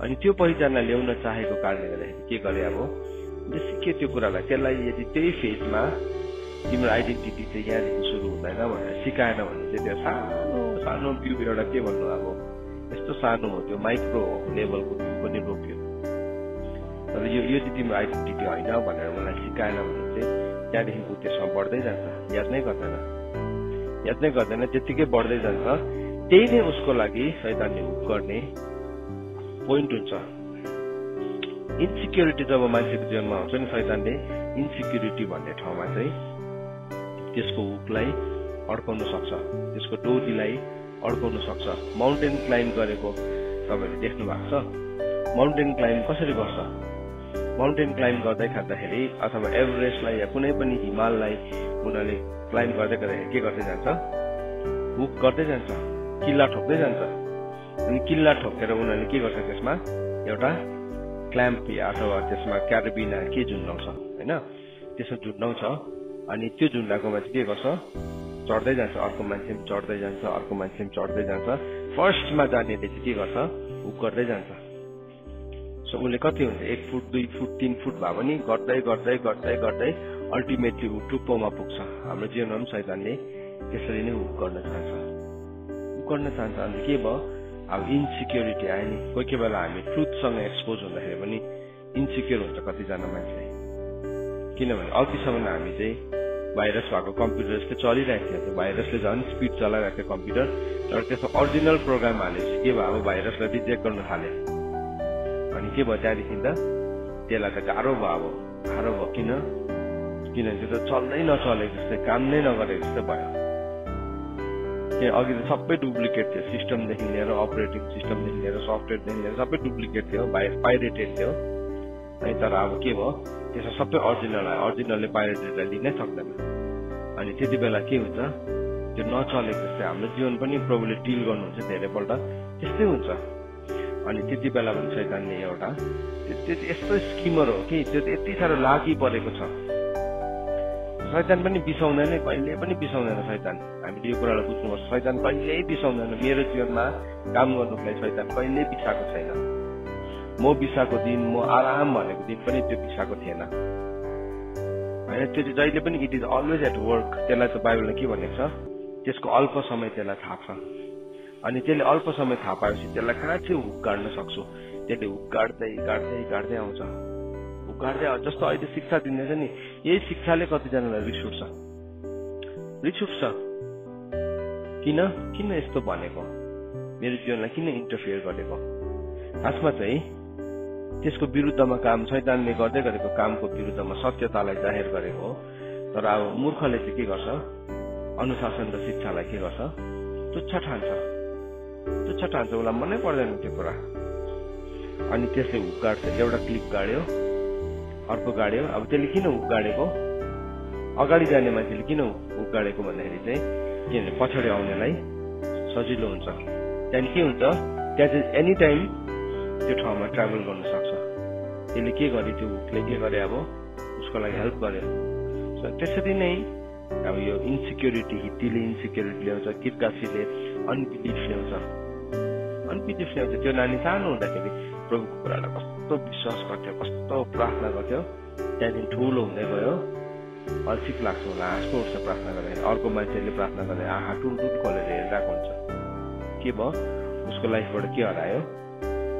अनि त्यो पहिचानलाई ल्याउन चाहेको कारणले गर्दाखेरि के गरे, अब जे सिक्यो त्यो कुरालाई, त्यसलाई यदि त्यही फेजमा तिम्रो आइडेन्टिटी चाहिँ यहाँदेखि सुरु हुँदैन भनेर सिकाएन भने चाहिँ त्यो सानो बिउ एउटा के भन्नु, अब यस्तो सानो हो, त्यो माइक्रो लेभलको बिउ पनि रोप्यो। तर यो चाहिँ तिम्रो आइडेन्टिटी होइन भनेर मलाई सिकाएन भने चाहिँ त्यहाँदेखि ऊ त्यसमा बढ्दै जान्छ, याद नै गर्दैन, त्यतिकै बढ्दै जान्छ। त्यही नै उसको लागि शैतानले हुक गर्ने पोइन्ट हुन्छ। इन्सिक्युरिटी जब मान्छेको जीवनमा आउँछ नि, शैतानले इन्सिक्युरिटी भन्ने ठाउँमा चाहिँ त्यसको हुकलाई अड्काउन सक्छ, त्यसको डोरीलाई अड्काउन सक्छ। माउन्टेन क्लाइम्ब गरेको तपाईँहरूले देख्नु भएको छ। माउन्टेन क्लाइम्ब कसरी गर्छ, माउन्टेन क्लाइम्ब गर्दै खाँदाखेरि अथवा एभरेस्टलाई या कुनै पनि हिमाललाई उनीहरूले क्लाइम्ब गर्दै गर्दाखेरि के गर्दै जान्छ, हुक गर्दै जान्छ, किल्ला ठोक्दै जान्छ। अनि किल्ला ठोकेर उनीहरूले के गर्छ, त्यसमा एउटा क्ल्याम्प अथवा त्यसमा क्याराबिना के झुन्डाउँछ होइन, त्यसमा झुन्डाउँछ। अनि त्यो झुन्डाकोमा चाहिँ के गर्छ, चढ्दै जान्छ, अर्को मान्छे पनि चढ्दै जान्छ, अर्को मान्छे पनि चढ्दै जान्छ। फर्स्टमा जानेले चाहिँ के गर्छ, हुक गर्दै जान्छ। सो उसले कति हुन्छ, 1 फुट 2 फुट 3 फुट भए पनि गर्दै अल्टिमेटली ऊ टुप्पोमा पुग्छ। हाम्रो जीवनमा पनि शैतानले त्यसरी नै हुक गर्न चाहन्छ। अन्त के भयो, अब इन्सिक्योरिटी आयो नि। कोही बेला हामी ट्रुथसँग एक्सपोज हुँदाखेरि पनि इन्सिक्योर हुन्छ कतिजना मान्छे। किनभने अघिसम्म हामी चाहिँ भाइरस भएको कम्प्युटर जस्तो चलिरहेको थियो, त्यो भाइरसले झन् स्पिड चलाइरहेको थियो कम्प्युटर। तर त्यसमा ओरिजिनल प्रोग्राम हालेपछि के भयो, अब भाइरसलाई रिजेक्ट गर्न थाल्यो। अनि के भयो, त्यहाँदेखि त त्यसलाई त गाह्रो भयो। किनभने त्यो त चल्दै नचलेको जस्तै, काम नै नगरेको जस्तै भयो। अघि त सबै डुप्लिकेट थियो, सिस्टमदेखि लिएर अपरेटिङ सिस्टमदेखि लिएर सफ्टवेयरदेखि लिएर सबै डुप्लिकेट थियो, पाइरेटेड थियो। अनि तर अब के भयो, त्यसमा सबै ओरिजिनल आयो। ओरिजिनलले पाइरेटेडलाई लिनै सक्दैन। अनि त्यति बेला के हुन्छ, त्यो नचलेको जस्तै हाम्रो जीवन पनि प्रभुले डिल गर्नुहुन्छ धेरैपल्ट, त्यस्तै हुन्छ। अनि त्यति बेला पनि शैतानले एउटा यस्तो स्किमर हो कि त्यो यति साह्रो लागि परेको छ। शैतान पनि बिसाउँदैन, कहिले पनि बिसाउँदैन शैतान। हामीले यो कुरालाई बुझ्नुपर्छ, शैतान कहिल्यै बिसाउँदैन। मेरो जीवनमा काम गर्नुको लागि शैतान कहिल्यै बिसाएको छैन। म बिसाएको दिन, म आराम भनेको दिन पनि त्यो बिसाएको थिएन होइन। त्यो चाहिँ जहिले पनि it is always at work. त्यसलाई त बाइबलले के भनेको छ, त्यसको अल्प समय त्यसलाई थाहा छ। अनि त्यसले अल्प समय थाहा पाएपछि त्यसलाई कहाँ चाहिँ हुक गाड्न सक्छु, त्यसले हुक गाड्दै आउँछ। हुक गाड्दै जस्तो अहिले शिक्षा दिँदैछ नि, यही शिक्षाले कतिजनालाई रिस उठ्छ। किन यस्तो भनेको, मेरो जीवनलाई किन इन्टरफियर गरेको। खासमा चाहिँ त्यसको विरुद्धमा काम, शैतानले गर्दै गरेको कामको विरुद्धमा सत्यतालाई जाहेर गरेको हो। तर अब मूर्खले चाहिँ के गर्छ, अनुशासन र शिक्षालाई के गर्छ, तुच्छ ठान्छ, उसलाई मनै पर्दैन त्यो कुरा। अनि त्यसले हुक गाड्छ, एउटा क्लिप गाड्यो, अर्को गाड्यो। अब त्यसले किन हुक गाडेको, अगाडि जाने मान्छेले किन हुक गाडेको भन्दाखेरि चाहिँ किनभने पछाडि आउनेलाई सजिलो हुन्छ। त्यहाँदेखि के हुन्छ, त्यहाँ चाहिँ एनी टाइम त्यो ठाउँमा ट्राभल गर्न सक्छ। त्यसले के गर्यो, त्यो हुकले के गरे, अब उसको लागि हेल्प गर्यो। त्यसरी नै अब यो इन्सिक्योरिटी, हित्तीले इन्सिक्योरिटी ल्याउँछ, किर्कासीले अनबिलिफ ल्याउँछ। त्यो नानी सानो हुँदाखेरि प्रभुको कुरालाई कस्तो विश्वास गर्थ्यो, कस्तो प्रार्थना गर्थ्यो। त्यहाँदेखि ठुलो हुँदै गयो, अल्छिक लाग्छ होला, हाँस्नु उठ्छ प्रार्थना गरेर। अर्को मान्छेले प्रार्थना गरेर आँखा टुलटुल खोलेर हेरिरहेको हुन्छ। के भयो? उसको लाइफबाट के हरायो?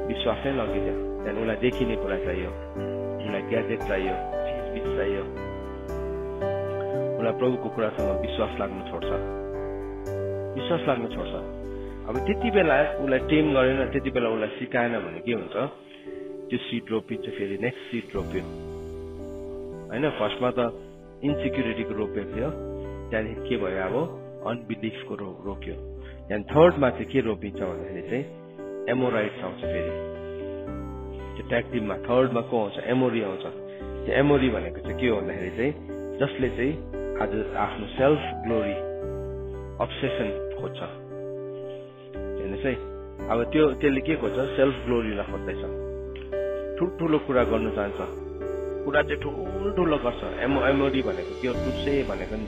विश्वासै लगिदियो। त्यहाँदेखि उसलाई देखिने कुरा चाहियो, उसलाई ग्याजेट चाहियो, चिजबिज चाहियो, उसलाई प्रभुको कुरासँग विश्वास लाग्नु छोड्छ। अब त्यति बेला उसलाई टेम गरेन, त्यति बेला उसलाई सिकाएन भने के हुन्छ? त्यो सिड रोपिन्छ, फेरि नेक्स्ट सिड रोप्यो होइन। फर्स्टमा त इन्सिक्युरिटीको रोपेको थियो, त्यहाँदेखि के भयो? अब अनबिलिफको रोक्यो। त्यहाँदेखि थर्डमा चाहिँ के रोपिन्छ भन्दाखेरि चाहिँ एमोराइट्स आउँछ। फेरि त्यो ट्याग टिममा थर्डमा को आउँछ? एमोरी आउँछ। त्यो एमोरी भनेको चाहिँ के हो भन्दाखेरि चाहिँ जसले चाहिँ आज आफ्नो सेल्फ ग्लोरी अब्सेसन खोज्छ। हेर्नुहोस् है, अब त्यसले के खोज्छ? सेल्फ ग्लोरीलाई खोज्दैछ, ठुल्ठुलो कुरा गर्नु चाहन्छ, कुरा चाहिँ ठुल्ठुलो गर्छ। एमोरी भनेको के हो? टुसे भनेको नि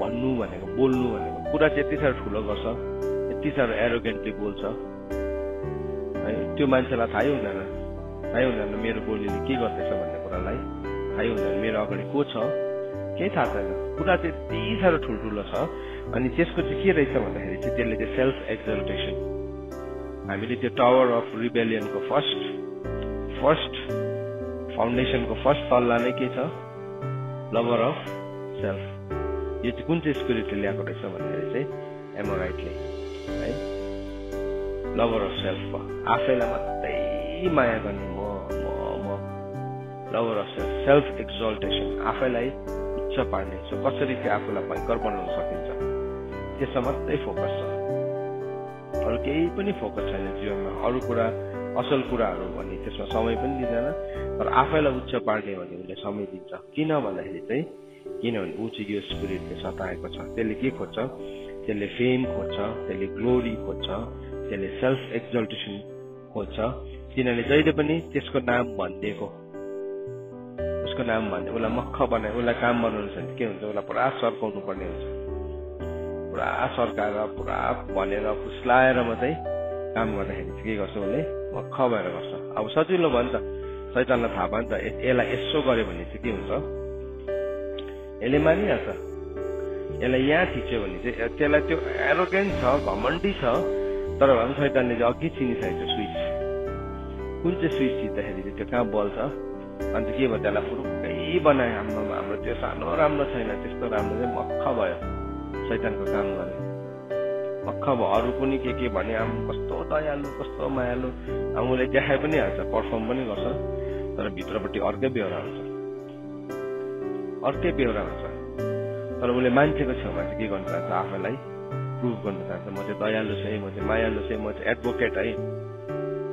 भन्नु भनेको, बोल्नु भनेको, कुरा चाहिँ यति साह्रो ठुलो गर्छ, यति साह्रो एरोगेन्टली बोल्छ है। त्यो मान्छेलाई थाहै हुँदैन मेरो बोलीले के गर्दैछ भन्ने कुरालाई, थाहै हुँदैन मेरो अगाडि को छ, केही थाहा छैन। कुरा चाहिँ यति साह्रो ठुल्ठुलो छ। अनि त्यसको चाहिँ के रहेछ भन्दाखेरि चाहिँ त्यसले चाहिँ सेल्फ एक्जल्टेसन। हामीले त्यो टावर अफ रिबेलियनको फर्स्ट फाउन्डेसनको फर्स्ट तल्ला नै के छ? Lover of self. यो चाहिँ कुन चाहिँ स्पिरिटले ल्याएको रहेछ भन्दाखेरि चाहिँ एमोराइटले है, लभर अफ सेल्फ भयो। आफैलाई मात्रै माया गर्ने म लभर अफ सेल्फ एक्जल्टेसन, आफैलाई उच्च पार्ने। सो कसरी चाहिँ आफूलाई भयङ्कर बनाउन सकिन्छ त्यसमा मात्रै फोकस छ, अरू केही पनि फोकस छैन जीवनमा। अरू कुरा असल कुराहरू भने त्यसमा समय पनि दिँदैन, तर आफैलाई उच्च पार्ने भने उसले समय दिन्छ। किन भन्दाखेरि चाहिँ किनभने ऊ चाहिँ यो स्पिरिटले सताएको छ। त्यसले के खोज्छ? त्यसले फेम खोज्छ, त्यसले ग्लोरी खोज्छ, त्यसले सेल्फ एक्जल्टेसन खोज्छ। किनभने जहिले पनि त्यसको नाम भनिदिएको, उसको नाम भन्ने उसलाई मक्ख बनाए, उसलाई काम बनाउनु छ भने के हुन्छ? उसलाई पुरा सर्काउनु पर्ने हुन्छ, पुरा सर्काएर पुरा भनेर फुस्लाएर मात्रै काम गर्दाखेरि चाहिँ के गर्छ? उसले मक्ख भएर गर्छ। अब सजिलो भयो नि त, शैतानलाई थाहा भयो नि त यसलाई यसो गर्यो भने चाहिँ के हुन्छ? यसले मानिहाल्छ। यसलाई यहाँ थिच्यो भने चाहिँ त्यसलाई त्यो एरोगेन्ट छ, घमण्डी छ, तर भए पनि शैतानले चाहिँ अघि चिनिसकेको स्विच। कुन चाहिँ स्विच थिच्दाखेरि चाहिँ त्यो कहाँ बल्छ? अन्त के भयो? त्यसलाई फुरुक्कै बनायो। हाम्रो त्यो सानो राम्रो छैन, त्यस्तो राम्रो चाहिँ मक्ख भयो। शैतानको काम गर्ने मक्ख भयो। अरू पनि के भने कस्तो दयालु, कस्तो मायालु, उसले देखाइ पनि हाल्छ, पर्फर्म पनि गर्छ, तर भित्रपट्टि अर्कै बेहोरा हुन्छ। तर उसले मान्छेको छेउमा चाहिँ के गर्नु चाहन्छ? आफैलाई प्रुभ गर्न चाहन्छ, म चाहिँ दयालु छु है, म चाहिँ मायालु छु, म चाहिँ एडभोकेट है।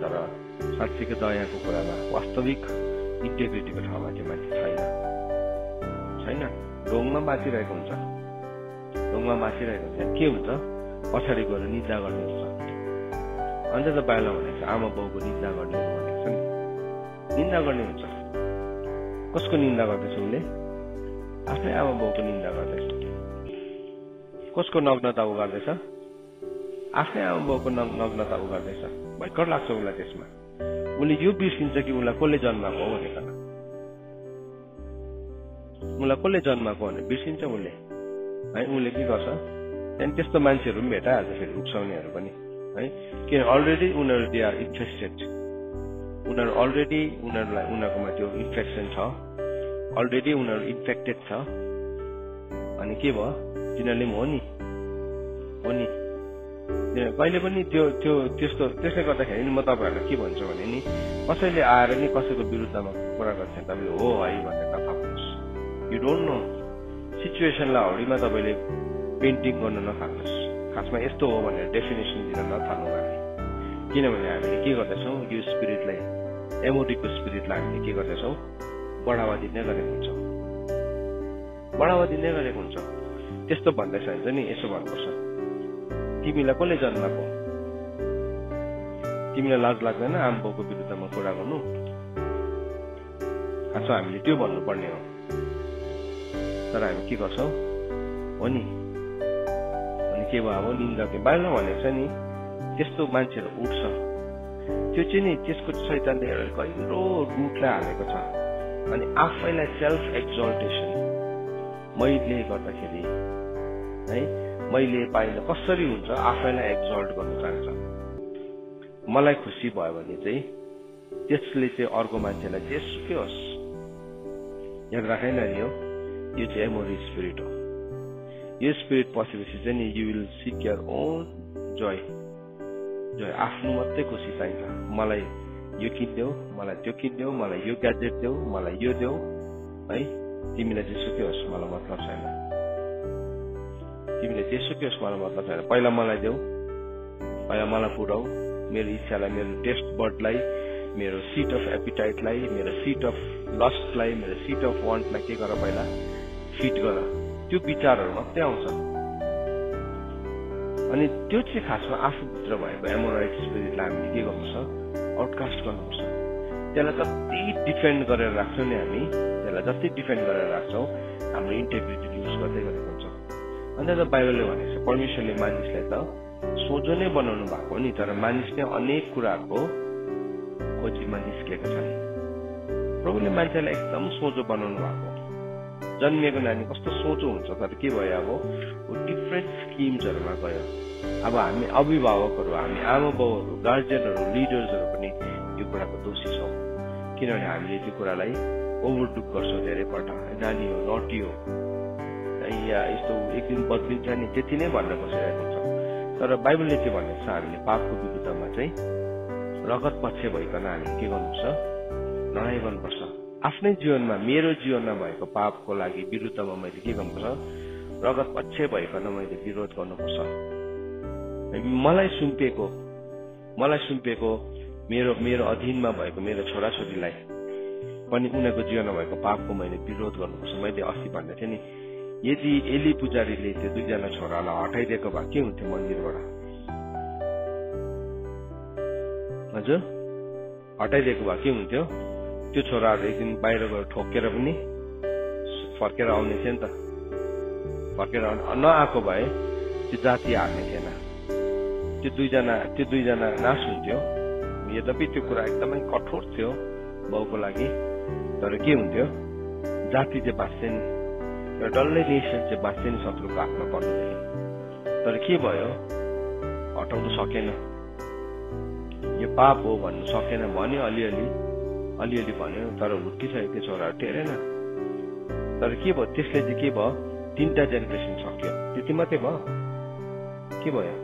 तर साँच्चीको दयाको कुरामा, वास्तविक इन्टेग्रिटीको ठाउँमा चाहिँ मान्छे छैन। ढोङमा बाँचिरहेको हुन्छ। के हुन्छ? पछाडि गएर निन्दा गर्ने हुन्छ। अन्त त बाहिर भनेको आमा बाउको निन्दा गर्ने भनेको छ नि, निन्दा गर्ने हुन्छ। कसको निन्दा गर्दैछ? उसले आफ्नै आमा बाउको निन्दा गर्दैछ। कसको नग्नता उ गर्दैछ? आफ्नै आमा बाउको नग्नता उ गर्दैछ। भयङ्कर लाग्छ उसलाई त्यसमा। उसले यो बिर्सिन्छ कि उसलाई कसले जन्माएको हो भनेर, उसलाई कसले जन्माएको भने बिर्सिन्छ उसले है। उसले के गर्छ? त्यहाँदेखि त्यस्तो मान्छेहरू पनि भेटाइहाल्छ फेरि, उक्साउनेहरू पनि है। किन अलरेडी उनीहरू दे आर इन्ट्रेस्टेड, उनीहरूकोमा त्यो इन्फेक्सन छ, अलरेडी उनीहरू इन्फेक्टेड छ। अनि के भयो? तिनीहरूले पनि हो नि कहिले पनि त्यसले गर्दाखेरि नि म तपाईँहरूलाई के भन्छु भने नि, कसैले आएर नि कसैको विरुद्धमा कुरा गर्छ तपाईँले हो है भनेर नथाप्नुहोस्। यु डोन्ट नो सिचुएसनलाई हौडीमा तपाईँले पेन्टिङ गर्न नथाल्नुहोस्। खासमा यस्तो हो भनेर डेफिनेसन दिन नथाल्नु हामी। किनभने हामीले के गर्दैछौँ? यो स्पिरिटलाई, एमोरीको स्पिरिटलाई हामीले के गर्दैछौँ? बढावा दिने गरेको हुन्छौँ। त्यस्तो भन्दैछ भने चाहिँ नि यसो भन्नुपर्छ, तिमीलाई कसले जन्माएको? तिमीलाई लाज लाग्दैन आमा बाउको विरुद्धमा कुरा गर्नु? खासमा हामीले त्यो भन्नुपर्ने हो। तर हामी के गर्छौँ? हो नि, अनि के भयो? अब निन्दा के बाहिर भनेको छ नि, त्यस्तो मान्छेहरू उठ्छ त्यो चाहिँ नि त्यसको शैतानले गहिरो रुटलाई हालेको छ। अनि आफैलाई सेल्फ एक्जल्टेसन, मैले गर्दाखेरि है मैले पाइनँ कसरी हुन्छ, आफैलाई एक्जल्ट गर्न चाहन्छ। मलाई खुसी भयो भने चाहिँ त्यसले चाहिँ अर्को मान्छेलाई जेसुकै होस्, याद राखेन नि यो चाहिँ एमोरी स्पिरिट हो। यो स्पिरिट पसेपछि चाहिँ नि you will sick your own Joy. आफ्नो मात्रै खुसी चाहिन्छ। मलाई यो किनिदेऊ, मलाई त्यो किनिदेऊ, मलाई यो ग्याजेट देऊ, मलाई यो देऊ है, तिमीलाई जेसुकै होस् मलाई मतलब छैन। तिमीले जेसुकै होस् मलाई मतलब छैन। पहिला मलाई देऊ, पहिला मलाई पुऱ्याऊ, मेरो इच्छालाई, मेरो टेस्ट बर्डलाई, मेरो सिट अफ एपिटाइटलाई, मेरो सिट अफ लस्टलाई, मेरो सिट अफ वान्टलाई के गर, पहिला फिट गर। त्यो विचारहरू मात्रै आउँछ। अनि त्यो चाहिँ खासमा आफूभित्र भएको एमोराइट स्पिरिटलाई हामीले के गर्नुपर्छ, आउटकास्ट गर्नुपर्छ। त्यसलाई जति डिफेन्ड गरेर राख्छौँ नि हामी, त्यसलाई जति डिफेन्ड गरेर राख्छौँ हाम्रो इन्टेग्रिटी लुज गर्दै गरेको हुन्छ। अन्त त बाइबलले भनेको छ परमेश्वरले मानिसलाई त सोझो नै बनाउनु भएको नि, तर मानिस नै अनेक कुराहरूको खोजीमा निस्केको छ नि। प्रभुले मान्छेलाई एकदम सोझो बनाउनु भएको। जन्मिएको नानी कस्तो सोझो हुन्छ, तर के भयो अब डिफ्रेन्ट स्किम्सहरूमा गयो। अब हामी अभिभावकहरू, हामी आमा बाउहरू, गार्जियनहरू, लिडर्सहरू पनि यो कुराको दोषी छौँ। किनभने हामीले त्यो कुरालाई ओभरलुक गर्छौँ धेरैपल्ट। नानी हो, नटी हो, या यस्तो एक दिन बदलिन्छ नि, त्यति नै भनेर बसिरहेको हुन्छ। तर बाइबलले चाहिँ भनेको छ हामीले पापको विरुद्धमा चाहिँ रगत पक्ष भइकन हामीले के गर्नुपर्छ, लडाइँ गर्नुपर्छ। आफ्नै जीवनमा, मेरो जीवनमा भएको पापको लागि विरुद्धमा मैले के गर्नुपर्छ, रगत पक्ष भइकन मैले विरोध गर्नुपर्छ। मलाई सुम्पेको मेरो अधीनमा भएको मेरो छोराछोरीलाई पनि उनीहरूको जीवनमा भएको पापको मैले विरोध गर्नुपर्छ। मैले अस्ति भन्दै थिएँ नि, यदि एली पुजारीले त्यो दुईजना छोरालाई हटाइदिएको भए के हुन्थ्यो मन्दिरबाट? हजुर, हटाइदिएको भए के हुन्थ्यो? त्यो छोराहरू एक दिन बाहिर गएर ठोकेर पनि फर्केर आउने थियो नि त। फर्केर नआएको भए त्यो जाति हार्ने थिएन। त्यो दुईजना नाश हुन्थ्यो। यद्यपि त्यो कुरा एकदमै कठोर थियो बाउको लागि, तर के हुन्थ्यो, जाति चाहिँ बाँच्थ्यो नि, र डल्लै नेसन चाहिँ बाँच्थ्यो नि शत्रुको हातमा पर्नुदेखि। तर के भयो, हटाउनु सकेन। यो पाप हो भन्नु सकेन। भन्यो अलिअलि भन्यो, तर हुर्किसकेको त्यो छोराहरू टेरेन। तर के भयो, त्यसले चाहिँ के भयो, 3टा जेनेरेसन सक्यो। त्यति मात्रै भयो? के भयो,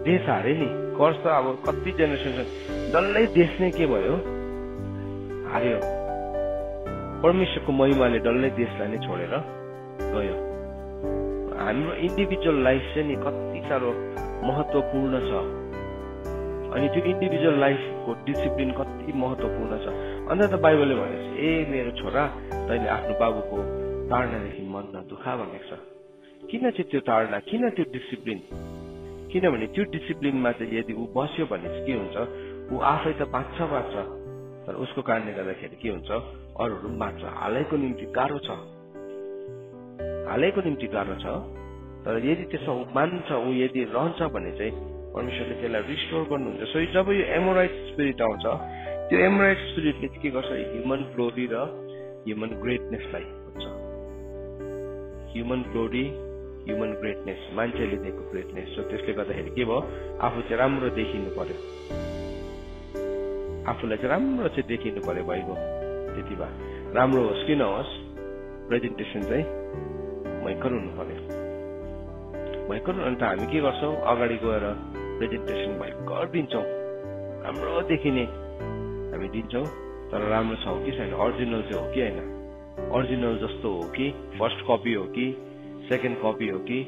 देश हारे नि। कर्स त अब कति जेनेरेसन, डल्लै देश नै के भयो, हार्यो। परमेश्वरको महिमाले डल्लै देशलाई नै छोडेर गयो। हाम्रो इन्डिभिजुअल लाइफ चाहिँ नि कति साह्रो महत्त्वपूर्ण छ। अनि त्यो इन्डिभिजुअल लाइफको डिसिप्लिन कति महत्त्वपूर्ण छ। अन्त त बाइबलले भनेको छ, ए मेरो छोरा, तैँले आफ्नो बाबुको ताडनादेखि मन नदुखा भनेको छ। किन चाहिँ त्यो ताडना, किन त्यो डिसिप्लिन? किनभने त्यो डिसिप्लिनमा चाहिँ यदि ऊ बस्यो भने चाहिँ के हुन्छ, ऊ आफै त बाँच्छ, तर उसको कारणले गर्दाखेरि के हुन्छ, अरूहरू पनि बाँच्छ। हालैको निम्ति गाह्रो छ, तर यदि त्यसमा ऊ मान्छ, ऊ यदि रहन्छ भने चाहिँ परमेश्वरले त्यसलाई रिस्टोर गर्नुहुन्छ। सो जब यो एमोराइट स्पिरिट आउँछ, त्यो एमोराइट स्पिरिटले के गर्छ, ह्युमन ग्लोरी र ह्युमन ग्रेटनेसलाई हुन्छ। ह्युमन ग्लोरी, ह्युमन ग्रेटनेस, मान्छेले दिएको ग्रेटनेस। सो त्यसले गर्दाखेरि के भयो, आफू चाहिँ राम्रो देखिनु पर्यो, आफूलाई चाहिँ राम्रो चाहिँ देखिनु पर्यो भइगयो। त्यति भए राम्रो होस् कि नहोस्, प्रेजेन्टेसन चाहिँ भयङ्कर हुनु पर्यो, भयङ्कर। अन्त हामी के गर्छौँ, अगाडि गएर प्रेजेन्टेसन भयङ्कर दिन्छौँ, राम्रो देखिने हामी दिन्छौँ। तर राम्रो छ हो कि छैन, ओरिजिनल चाहिँ हो कि होइन, ओरिजिनल जस्तो हो कि, फर्स्ट कपी हो कि, सेकेन्ड कपी हो कि,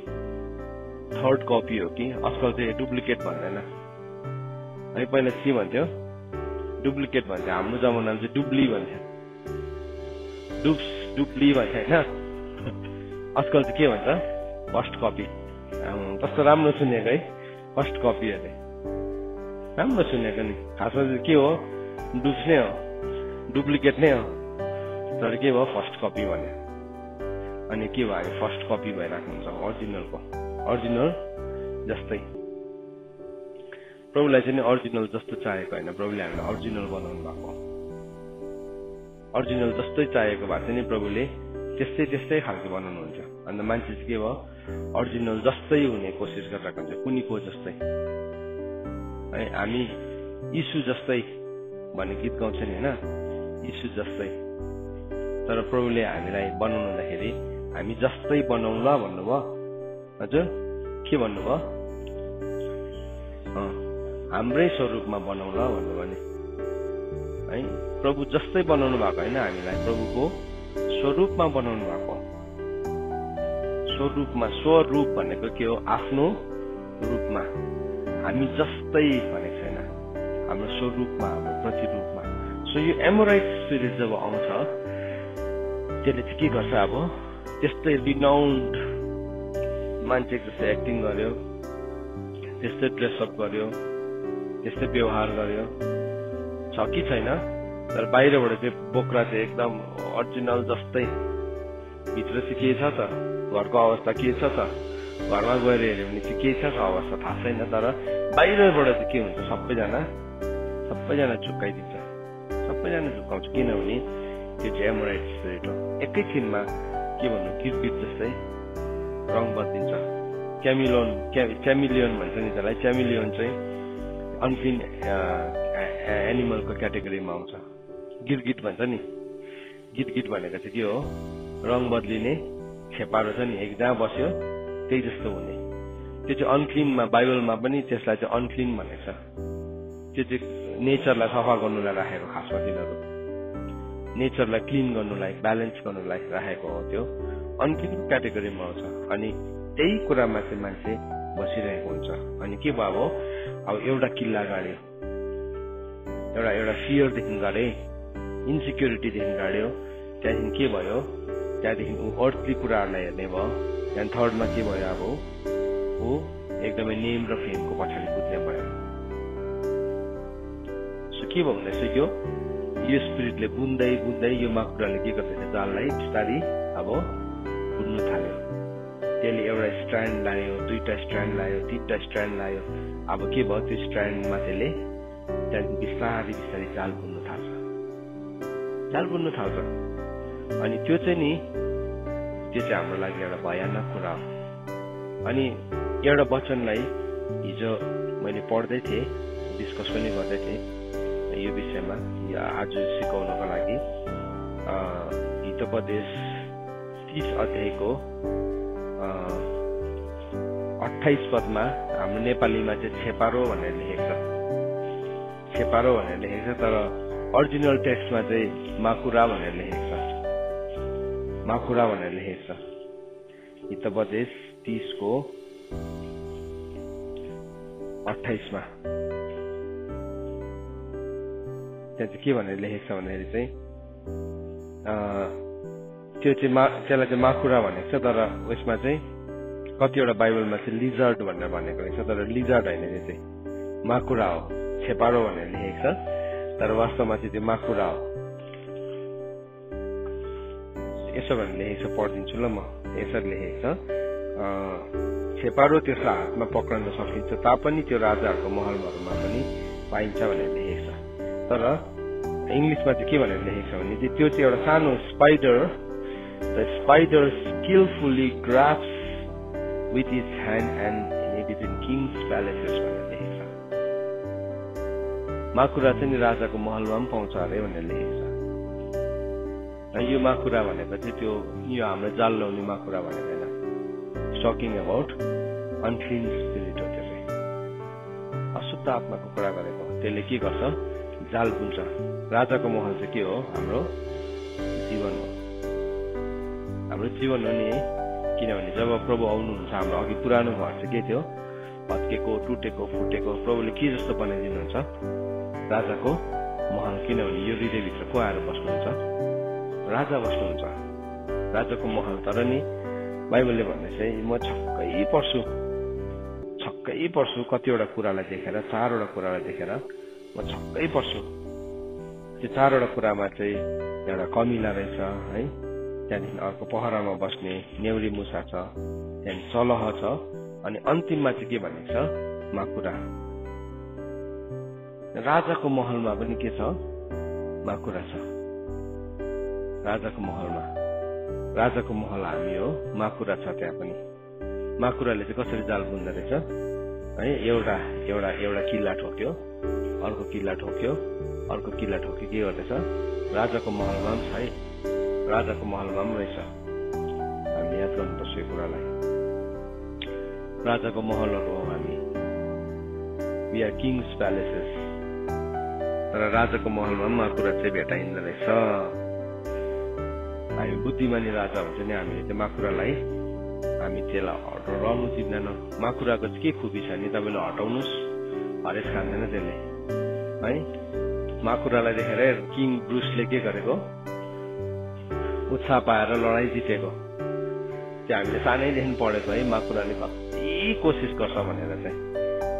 थर्ड कपी हो कि? आजकल चाहिँ डुप्लिकेट भन्दैन है। पहिला के भन्थ्यो, डुप्लिकेट भन्थ्यो। हाम्रो जमानामा चाहिँ डुब्ली भन्थ्यो, डुप्ली भन्थ्यो होइन। आजकल चाहिँ के भन्छ, फर्स्ट कपी। कस्तो राम्रो सुनेको है, फर्स्ट कपी अरे, राम्रो सुनेको नि। खासमा चाहिँ के हो, डुप्स नै हो, डुप्लिकेट नै हो, तर के भयो, फर्स्ट कपी भन्यो। अनि के भयो, फर्स्ट कपी भइरहेको हुन्छ ओरिजिनलको, ओरिजिनल जस्तै। प्रभुलाई चाहिँ अरिजिनल जस्तो चाहेको होइन, प्रभुले हामीलाई अरिजिनल बनाउनु भएको। अरिजिनल जस्तै चाहेको भए चाहिँ नि प्रभुले त्यस्तै खालको बनाउनुहुन्छ। अन्त मान्छे चाहिँ के भयो, अरिजिनल जस्तै हुने कोसिस गरिरहेको हुन्छ, कुनीको जस्तै है। हामी यीशु जस्तै भन्ने गीत गाउँछ नि होइन, यीशु जस्तै। तर प्रभुले हामीलाई बनाउनु हुँदाखेरि हामी जस्तै बनाउँला भन्नुभयो। हजुर के भन्नुभयो? हाम्रै स्वरूपमा बनाउँला भन्नुभयो नि है। प्रभु जस्तै बनाउनु भएको होइन, हामीलाई प्रभुको स्वरूपमा बनाउनु भएको। स्वरूपमा, स्वरूप भनेको के हो? आफ्नो रूपमा। हामी जस्तै भनेको छैन, हाम्रो स्वरूपमा, हाम्रो प्रतिरूपमा। सो यो एमोराइट स्पिरिट जब आउँछ त्यसले चाहिँ के गर्छ? अब त्यस्तै रिनाउन्ड मान्छे जस्तै एक्टिङ गर्यो, त्यस्तै ड्रेसअप गर्यो, त्यस्तै व्यवहार गर्यो, छ कि छैन? तर बाहिरबाट चाहिँ बोक्रा चाहिँ एकदम अरिजिनल जस्तै, भित्र चाहिँ के छ त? घरको अवस्था के छ त? घरमा गएर हेऱ्यो भने चाहिँ के छ अवस्था थाहा छैन। तर बाहिरबाट चाहिँ के हुन्छ? सबैजना झुक्काइदिन्छ, सबैजना झुक्काउँछ। किनभने त्यो चाहिँ एमोराइट स्पिरिट हो। एकैछिनमा के भन्नु, किरकिट जस्तै रङ बदलिन्छ। च्यामिलियन भन्छ नि त्यसलाई। च्यामिलियन चाहिँ अनक्लिन एनिमलको क्याटेगोरीमा आउँछ। गिरगिट भन्छ नि, गिरगिट भनेको चाहिँ के हो? रङ बदलिने छेपारो छ नि, एक जहाँ बस्यो त्यही जस्तो हुने। त्यो चाहिँ अनक्लिनमा, बाइबलमा पनि त्यसलाई चाहिँ अनक्लिन भनेको छ। त्यो चाहिँ नेचरलाई सफा गर्नुलाई राखेको, खासमा तिनीहरू नेचरलाई क्लिन गर्नुलाई, ब्यालेन्स गर्नुलाई राखेको हो। त्यो अनक्लिनको क्याटेगोरीमा आउँछ। अनि त्यही कुरामा चाहिँ मान्छे बसिरहेको हुन्छ। अनि के भयो? अब एउटा किल्ला गाड्यो, एउटा फियरदेखि गाडे, इन्सिक्युरिटीदेखि गाड्यो। त्यहाँदेखि के भयो? त्यहाँदेखि ऊ अर्थली कुराहरूलाई हेर्ने भयो। त्यहाँदेखि थर्डमा के भयो? अब ऊ एकदमै नेम र फेमको पछाडि कुद्ने भयो। सो के भयो भन्दैछ? यो स्पिरिटले बुन्दै यो माकुराले के गर्दैछ? जाललाई बिस्तारी अब बुन्नु थाल्यो। त्यसले एउटा स्ट्यान्ड लायो, दुईटा स्ट्यान्ड लायो, तीनटा स्ट्यान्ड लायो। अब के भयो? त्यो स्ट्यान्डमा त्यसले त्यहाँदेखि बिस्तारी जाल बुन्नु थाल्छ। अनि त्यो चाहिँ हाम्रो लागि एउटा भयानक कुरा हो। अनि एउटा वचनलाई हिजो मैले पढ्दै थिएँ, डिस्कस पनि गर्दै थिएँ यो विषयमा आज सिकाउनको लागि। हितोपदेश 30 अध्यायको 28 पदमा हाम्रो नेपालीमा चाहिँ छेपारो भनेर लेखेको छ। छेपारो भनेर लेखेको छ, तर ओरिजिनल टेक्स्टमा चाहिँ माकुरा भनेर लेखेको छ। माकुरा भनेर लेखेको छ। हितोपदेश 30 को 28 मा त्यहाँ चाहिँ के भनेर लेखेको छ भन्दाखेरि चाहिँ त्यो चाहिँ त्यसलाई चाहिँ माकुरा भनेको छ। तर उसमा चाहिँ कतिवटा बाइबलमा चाहिँ लिजर्ड भनेर भनेको रहेछ, तर लिजर्ड होइन, त्यो चाहिँ माकुरा हो। छेपारो भनेर लेखेको छ, तर वास्तवमा चाहिँ त्यो माकुरा हो। यसो भनेर लेखेको छ, पढिदिन्छु ल म। यसरी लेखेको छ, छेपारो त्यसलाई हातमा पक्रन सकिन्छ तापनि त्यो राजाहरूको महलहरूमा पनि पाइन्छ भनेर लेखेको छ। तर इङ्ग्लिसमा चाहिँ के भनेर लेखेको छ भने त्यो चाहिँ एउटा सानो spider, the spider skilfully grasps with its hand and it is in kings palaces भनेर लेखेको छ। माकुरा चाहिँ राजाको महलमा पनि पाउँछ अरे भनेर लेखेको छ। यो माकुरा भनेको चाहिँ त्यो यो हाम्रो जाल लाउने माकुरा भनेको होइन। टकिङ अबाउट अनक्लिन स्पिरिट हो। त्यो चाहिँ अशुद्ध आत्माको कुरा गरेको। त्यसले के गर्छ? जाल बुन्छ। राजाको महल चाहिँ के हो? हाम्रो जीवन हो। हाम्रो जीवन हो नि। किनभने जब प्रभु आउनुहुन्छ, हाम्रो अघि पुरानो घर चाहिँ के थियो? भत्केको, टुटेको, फुटेको। प्रभुले के जस्तो बनाइदिनुहुन्छ? राजाको महल। किनभने यो हृदयभित्र को आएर बस्नुहुन्छ? राजा बस्नुहुन्छ, राजाको महल। तर नि बाइबलले भन्दैछ म छक्कै पर्छु कतिवटा कुरालाई देखेर, 4वटा कुरालाई देखेर म छक्कै पर्छु। त्यो 4वटा कुरामा चाहिँ एउटा कमिला रहेछ है, त्यहाँदेखि अर्को पहरामा बस्ने नेउरी मुसा छ, त्यहाँदेखि सलह छ, अनि अन्तिममा चाहिँ के भनेको छ? माकुरा। राजाको महलमा पनि के छ? माकुरा छ। राजाको महलमा, राजाको महल हामी हो, माकुरा छ त्यहाँ पनि। माकुराले चाहिँ कसरी जाल बुन्दो रहेछ है? एउटा एउटा एउटा किल्ला ठोक्यो, अर्को किल्ला ठोक्यो, अर्को किल्ला ठोक्यो, के गर्दैछ? राजाको महलमा पनि छ है, राजाको महलमा पनि रहेछ। हामी याद गर्नुपर्छ यो कुरालाई। राजाको महलहरू हो हामी, वी आर किङ्स प्यालेसेस। तर राजाको महलमा पनि माकुरा चाहिँ भेटाइँदो रहेछ। हामी बुद्धिमानी राजा हुन्छ नि, हामीले त्यो माकुरालाई हामी त्यसलाई हटाउनु चिन्दैनौँ। माकुराको चाहिँ के खुबी छ नि, तपाईँले हटाउनुहोस् हरेस खाँदैन त्यसले है। माकुरालाई देखेर किङ ब्रुसले के गरेको? उत्साह पाएर लडाइँ जितेको। त्यो हामीले सानैदेखि पढेको है। माकुराले कति कोसिस गर्छ भनेर चाहिँ,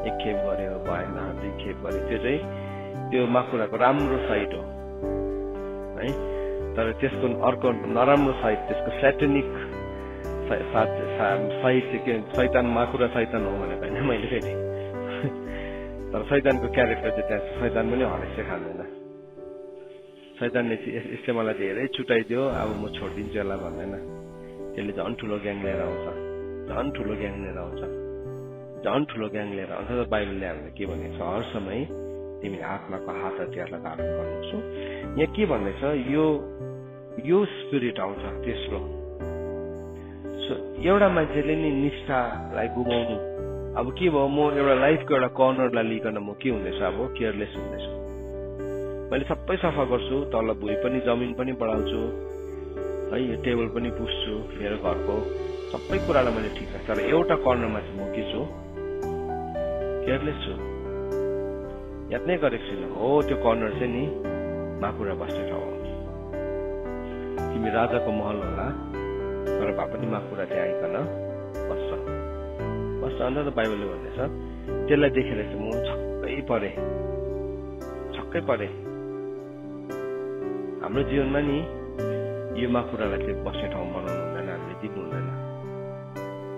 एक खेप गर्यो भएन, दुई खेप गर्यो। त्यो चाहिँ त्यो माकुराको राम्रो साइड हो है। तर त्यसको अर्को नराम्रो साइड, त्यसको सैटानिक साइड चाहिँ के? शैतान, माकुरा शैतान हो भनेको होइन मैले फेरि। तर शैतानको क्यारेक्टर चाहिँ त्यहाँ, शैतान पनि हरेस चाहिँ खाँदैन। शैतानले चाहिँ यसले मलाई धेरै छुटाइदियो, अब म छोडिदिन्छु यसलाई भन्दैन। त्यसले झन् ठुलो ग्याङ लिएर आउँछ, झन् ठुलो ग्याङ लिएर आउँछ, झन् ठुलो ग्याङ लिएर आउँछ। तर बाइबलले हामीले के भनेको छ? हर समय तिमी आत्माको हात हतियारलाई धारण गर्नुहोस्। यहाँ के भन्दैछ? यो स्पिरिट आउँछ तेस्रो। एउटा मान्छेले नि निष्ठालाई गुमाउनु, अब के भयो? म एउटा लाइफको एउटा कर्नरलाई लिकन म के हुँदैछु? अब केयरलेस हुँदैछु। मैले सबै सफा गर्छु, तल भुइँ पनि जमिन पनि बढाउँछु है, यो टेबल पनि पुस्छु, मेरो घरको सबै कुरालाई मैले ठिक राख्छु। तर एउटा कर्नरमा चाहिँ म के छु? केयरलेस छु, याद नै गरेको छैन। हो, त्यो कर्नर चाहिँ नि माकुरा बस्ने ठाउँ हो। तिमी राजाको महल होला, तर भए पनि माकुरा त्यहाँ आइकन बस्छ। अन्त त बाइबलले भन्दैछ, त्यसलाई देखेर चाहिँ म छक्कै परे। हाम्रो जीवनमा नि यो माकुरालाई चाहिँ बस्ने ठाउँ बनाउनु हुँदैन, हामीले दिनु हुँदैन।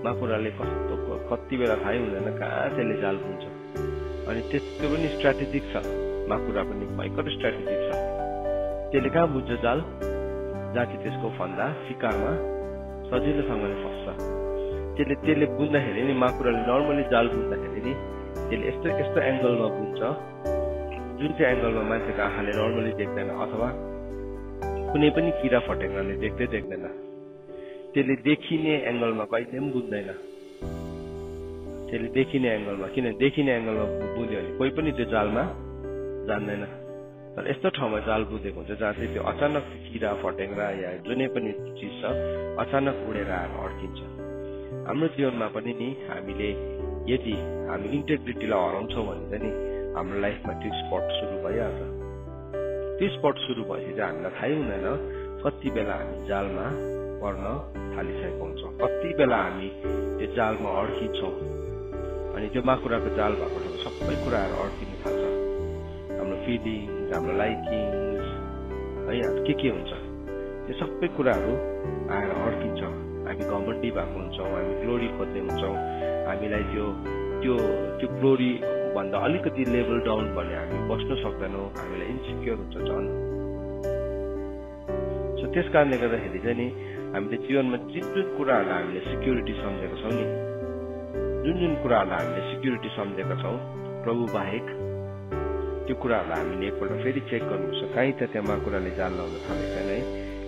माकुराले कति बेला थाहै हुँदैन कहाँ त्यसले जाल बुन्छ। अनि त्यो पनि स्ट्राटेजिक छ, माकुरा पनि भयङ्कर स्ट्राटेजिक छ। त्यसले कहाँ बुझ्छ जाल? जहाँ कि त्यसको फन्दा शिकारमा सजिलोसँगले फस्छ। त्यसले बुन्दाखेरि नि, माकुराले नर्मली जाल बुन्दाखेरि नि त्यसले यस्तो एङ्गलमा बुन्छ जुन चाहिँ एङ्गलमा मान्छेको आँखाले नर्मली देख्दैन, अथवा कुनै पनि किरा फटेङ्ग्राले देख्दैन। त्यसले देखिने एङ्गलमा कहिले पनि बुझ्दैन। त्यसले देखिने एङ्गलमा, किनभने देखिने एङ्गलमा बुझ्यो भने कोही पनि त्यो जालमा जान्दैन। तर यस्तो ठाउँमा जाल बुझेको हुन्छ जहाँ चाहिँ त्यो अचानक किरा फटेङ्ग्रा या जुनै पनि चिज छ अचानक उडेर आएर अड्किन्छ। हाम्रो जीवनमा पनि नि हामीले यदि हामी इन्टेग्रिटीलाई हराउँछौँ भने चाहिँ नि हाम्रो लाइफमा त्यो स्पट सुरु भइहाल्छ। त्यो स्पट सुरु भएपछि चाहिँ हामीलाई थाहै हुँदैन कति बेला हामी जालमा पर्न थालिसकेको हुन्छौँ, कति बेला हामी त्यो जालमा अड्किन्छौँ। अनि त्यो माकुराको जाल भएको ठाउँ सबै कुराहरू अड्किन थाल्छ। हाम्रो फिलिङ्स, हाम्रो लाइकिङ्स है, के हुन्छ त्यो सबै कुराहरू आएर अड्किन्छ। हामी घमण्डी भएको हुन्छौँ, हामी ग्लोरी खोज्ने हुन्छौँ। हामीलाई त्यो ग्लोरी भन्दा अलिकति लेभल डाउन भने हामी बस्न सक्दैनौँ, हामीलाई इन्सिक्योर हुन्छ झन्। सो त्यस कारणले गर्दाखेरि चाहिँ नि हामीले जीवनमा जुन कुराहरूलाई हामीले सिक्युरिटी सम्झेका छौँ नि, जुन कुराहरूलाई हामीले सिक्युरिटी सम्झेका छौँ प्रभु बाहेक, त्यो कुराहरूलाई हामीले एकपल्ट फेरि चेक गर्नुपर्छ। कहीँ त त्यहाँ माकुराले जाल लाउन थालेको छैन है।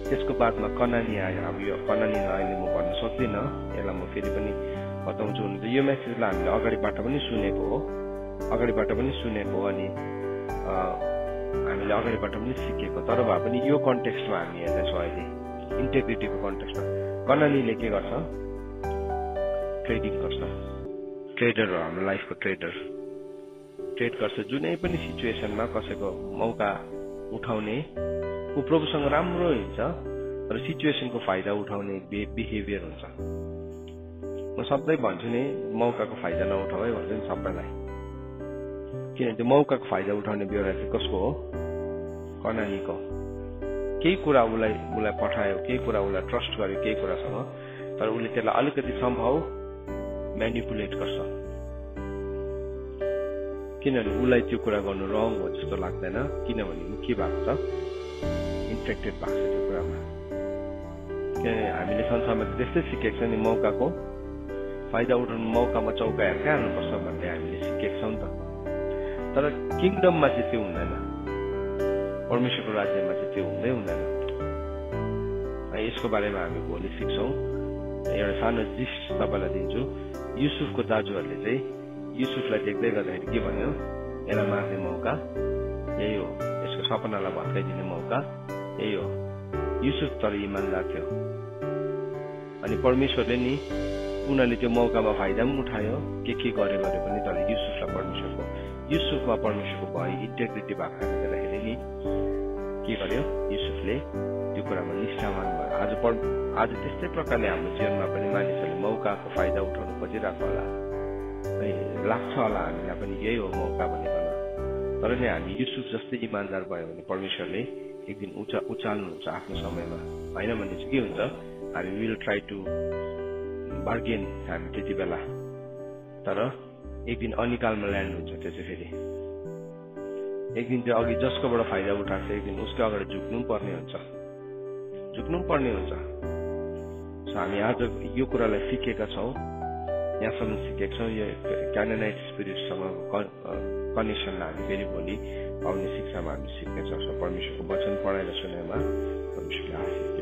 त्यसको बादमा कनानी आयो। अब यो कनानीलाई अहिले म भन्न सक्दिनँ, यसलाई म फेरि पनि बताउँछु। यो मेसेजलाई हामीले अगाडिबाट पनि सुनेको हो, अनि हामीले अगाडिबाट पनि सिकेको। तर भए पनि यो कन्टेक्स्टमा हामी हेर्दैछौँ अहिले, इन्टेग्रिटीको कन्टेक्स्टमा। कनानीले के गर्छ? ट्रेडिङ गर्छ। ट्रेडर हो, हाम्रो लाइफको ट्रेड गर्छ। जुनै पनि सिचुएसनमा कसैको मौका उठाउने ऊ प्रभुसँग राम्रो हुन्छ, तर सिचुएसनको फाइदा उठाउने बिहेभियर हुन्छ। म सधैँ भन्छु नि, मौकाको फाइदा नउठाऊ है भन्छु नि सबैलाई। किनभने त्यो मौकाको फाइदा उठाउने बेहोरा चाहिँ कसको हो? कनानीको। केही कुरा उसलाई पठायो, केही कुरा उसलाई ट्रस्ट गर्यो केही कुरासँग, तर उसले त्यसलाई अलिकति सम्भव म्यानिपुलेट गर्छ। किनभने उसलाई त्यो कुरा गर्नु रङ हो जस्तो लाग्दैन, किनभने के भएको छ, इन्फेक्टेड भएको छ त्यो कुरामा। हामीले संसारमा त्यस्तै सिकेको छ नि, मौकाको फाइदा उठाउनु मौकामा चौका हेर्दै हाल्नुपर्छ भन्ने हामीले सिकेको छौँ नि त। तर किङडममा चाहिँ त्यो हुँदैन, परमेश्वरको राज्यमा चाहिँ त्यो हुँदैन। यसको बारेमा हामी भोलि सिक्छौँ। एउटा सानो जिस्ट तपाईँलाई दिन्छु। युसुफको दाजुहरूले चाहिँ युसुफलाई देख्दै गर्दाखेरि के भन्यो, यसलाई मार्ने मौका यही हो, यसको सपनालाई भत्काइदिने मौका यही हो। युसुफ तर इमानदार थियो, अनि परमेश्वरले नि उनीहरूले त्यो मौकामा फाइदा पनि उठायो, के गरे पनि, तर युसुफमा परमेश्वरको भय इन्टेग्रिटी भएको कारणले गर्दाखेरि नि के गर्यो, युसुफले त्यो कुरामा निष्ठावान भयो। आज त्यस्तै प्रकारले हाम्रो जीवनमा पनि मानिसहरूले मौकाको फाइदा उठाउनु खोजिरहेको होला, लाग्छ होला हामीलाई पनि यही हो मौका भनेको। तर नि हामी युसुफ जस्तै इमानदार भयो भने परमेश्वरले एक दिन उचाल्नुहुन्छ आफ्नो समयमा, होइन भने चाहिँ के हुन्छ, हामी विल ट्राई टु बार्गेन हामी त्यति बेला, तर एक दिन अनिकालमा ल्यान्ड हुन्छ। त्यो चाहिँ फेरि एक दिन चाहिँ अघि जसकोबाट फाइदा उठाएको छ एक दिन उसको अगाडि झुक्नु पर्ने हुन्छ। सो हामी आज यो कुरालाई सिकेका छौँ, यहाँसम्म सिकेका छौँ। यो क्यानानाइट स्पिरिटसँग कनेक्सनलाई हामी फेरि भोलि आउने शिक्षामा हामी सिक्नेछौँ। परमेश्वरको वचन पढाएर सुनेमा परमेश्वरले आशीष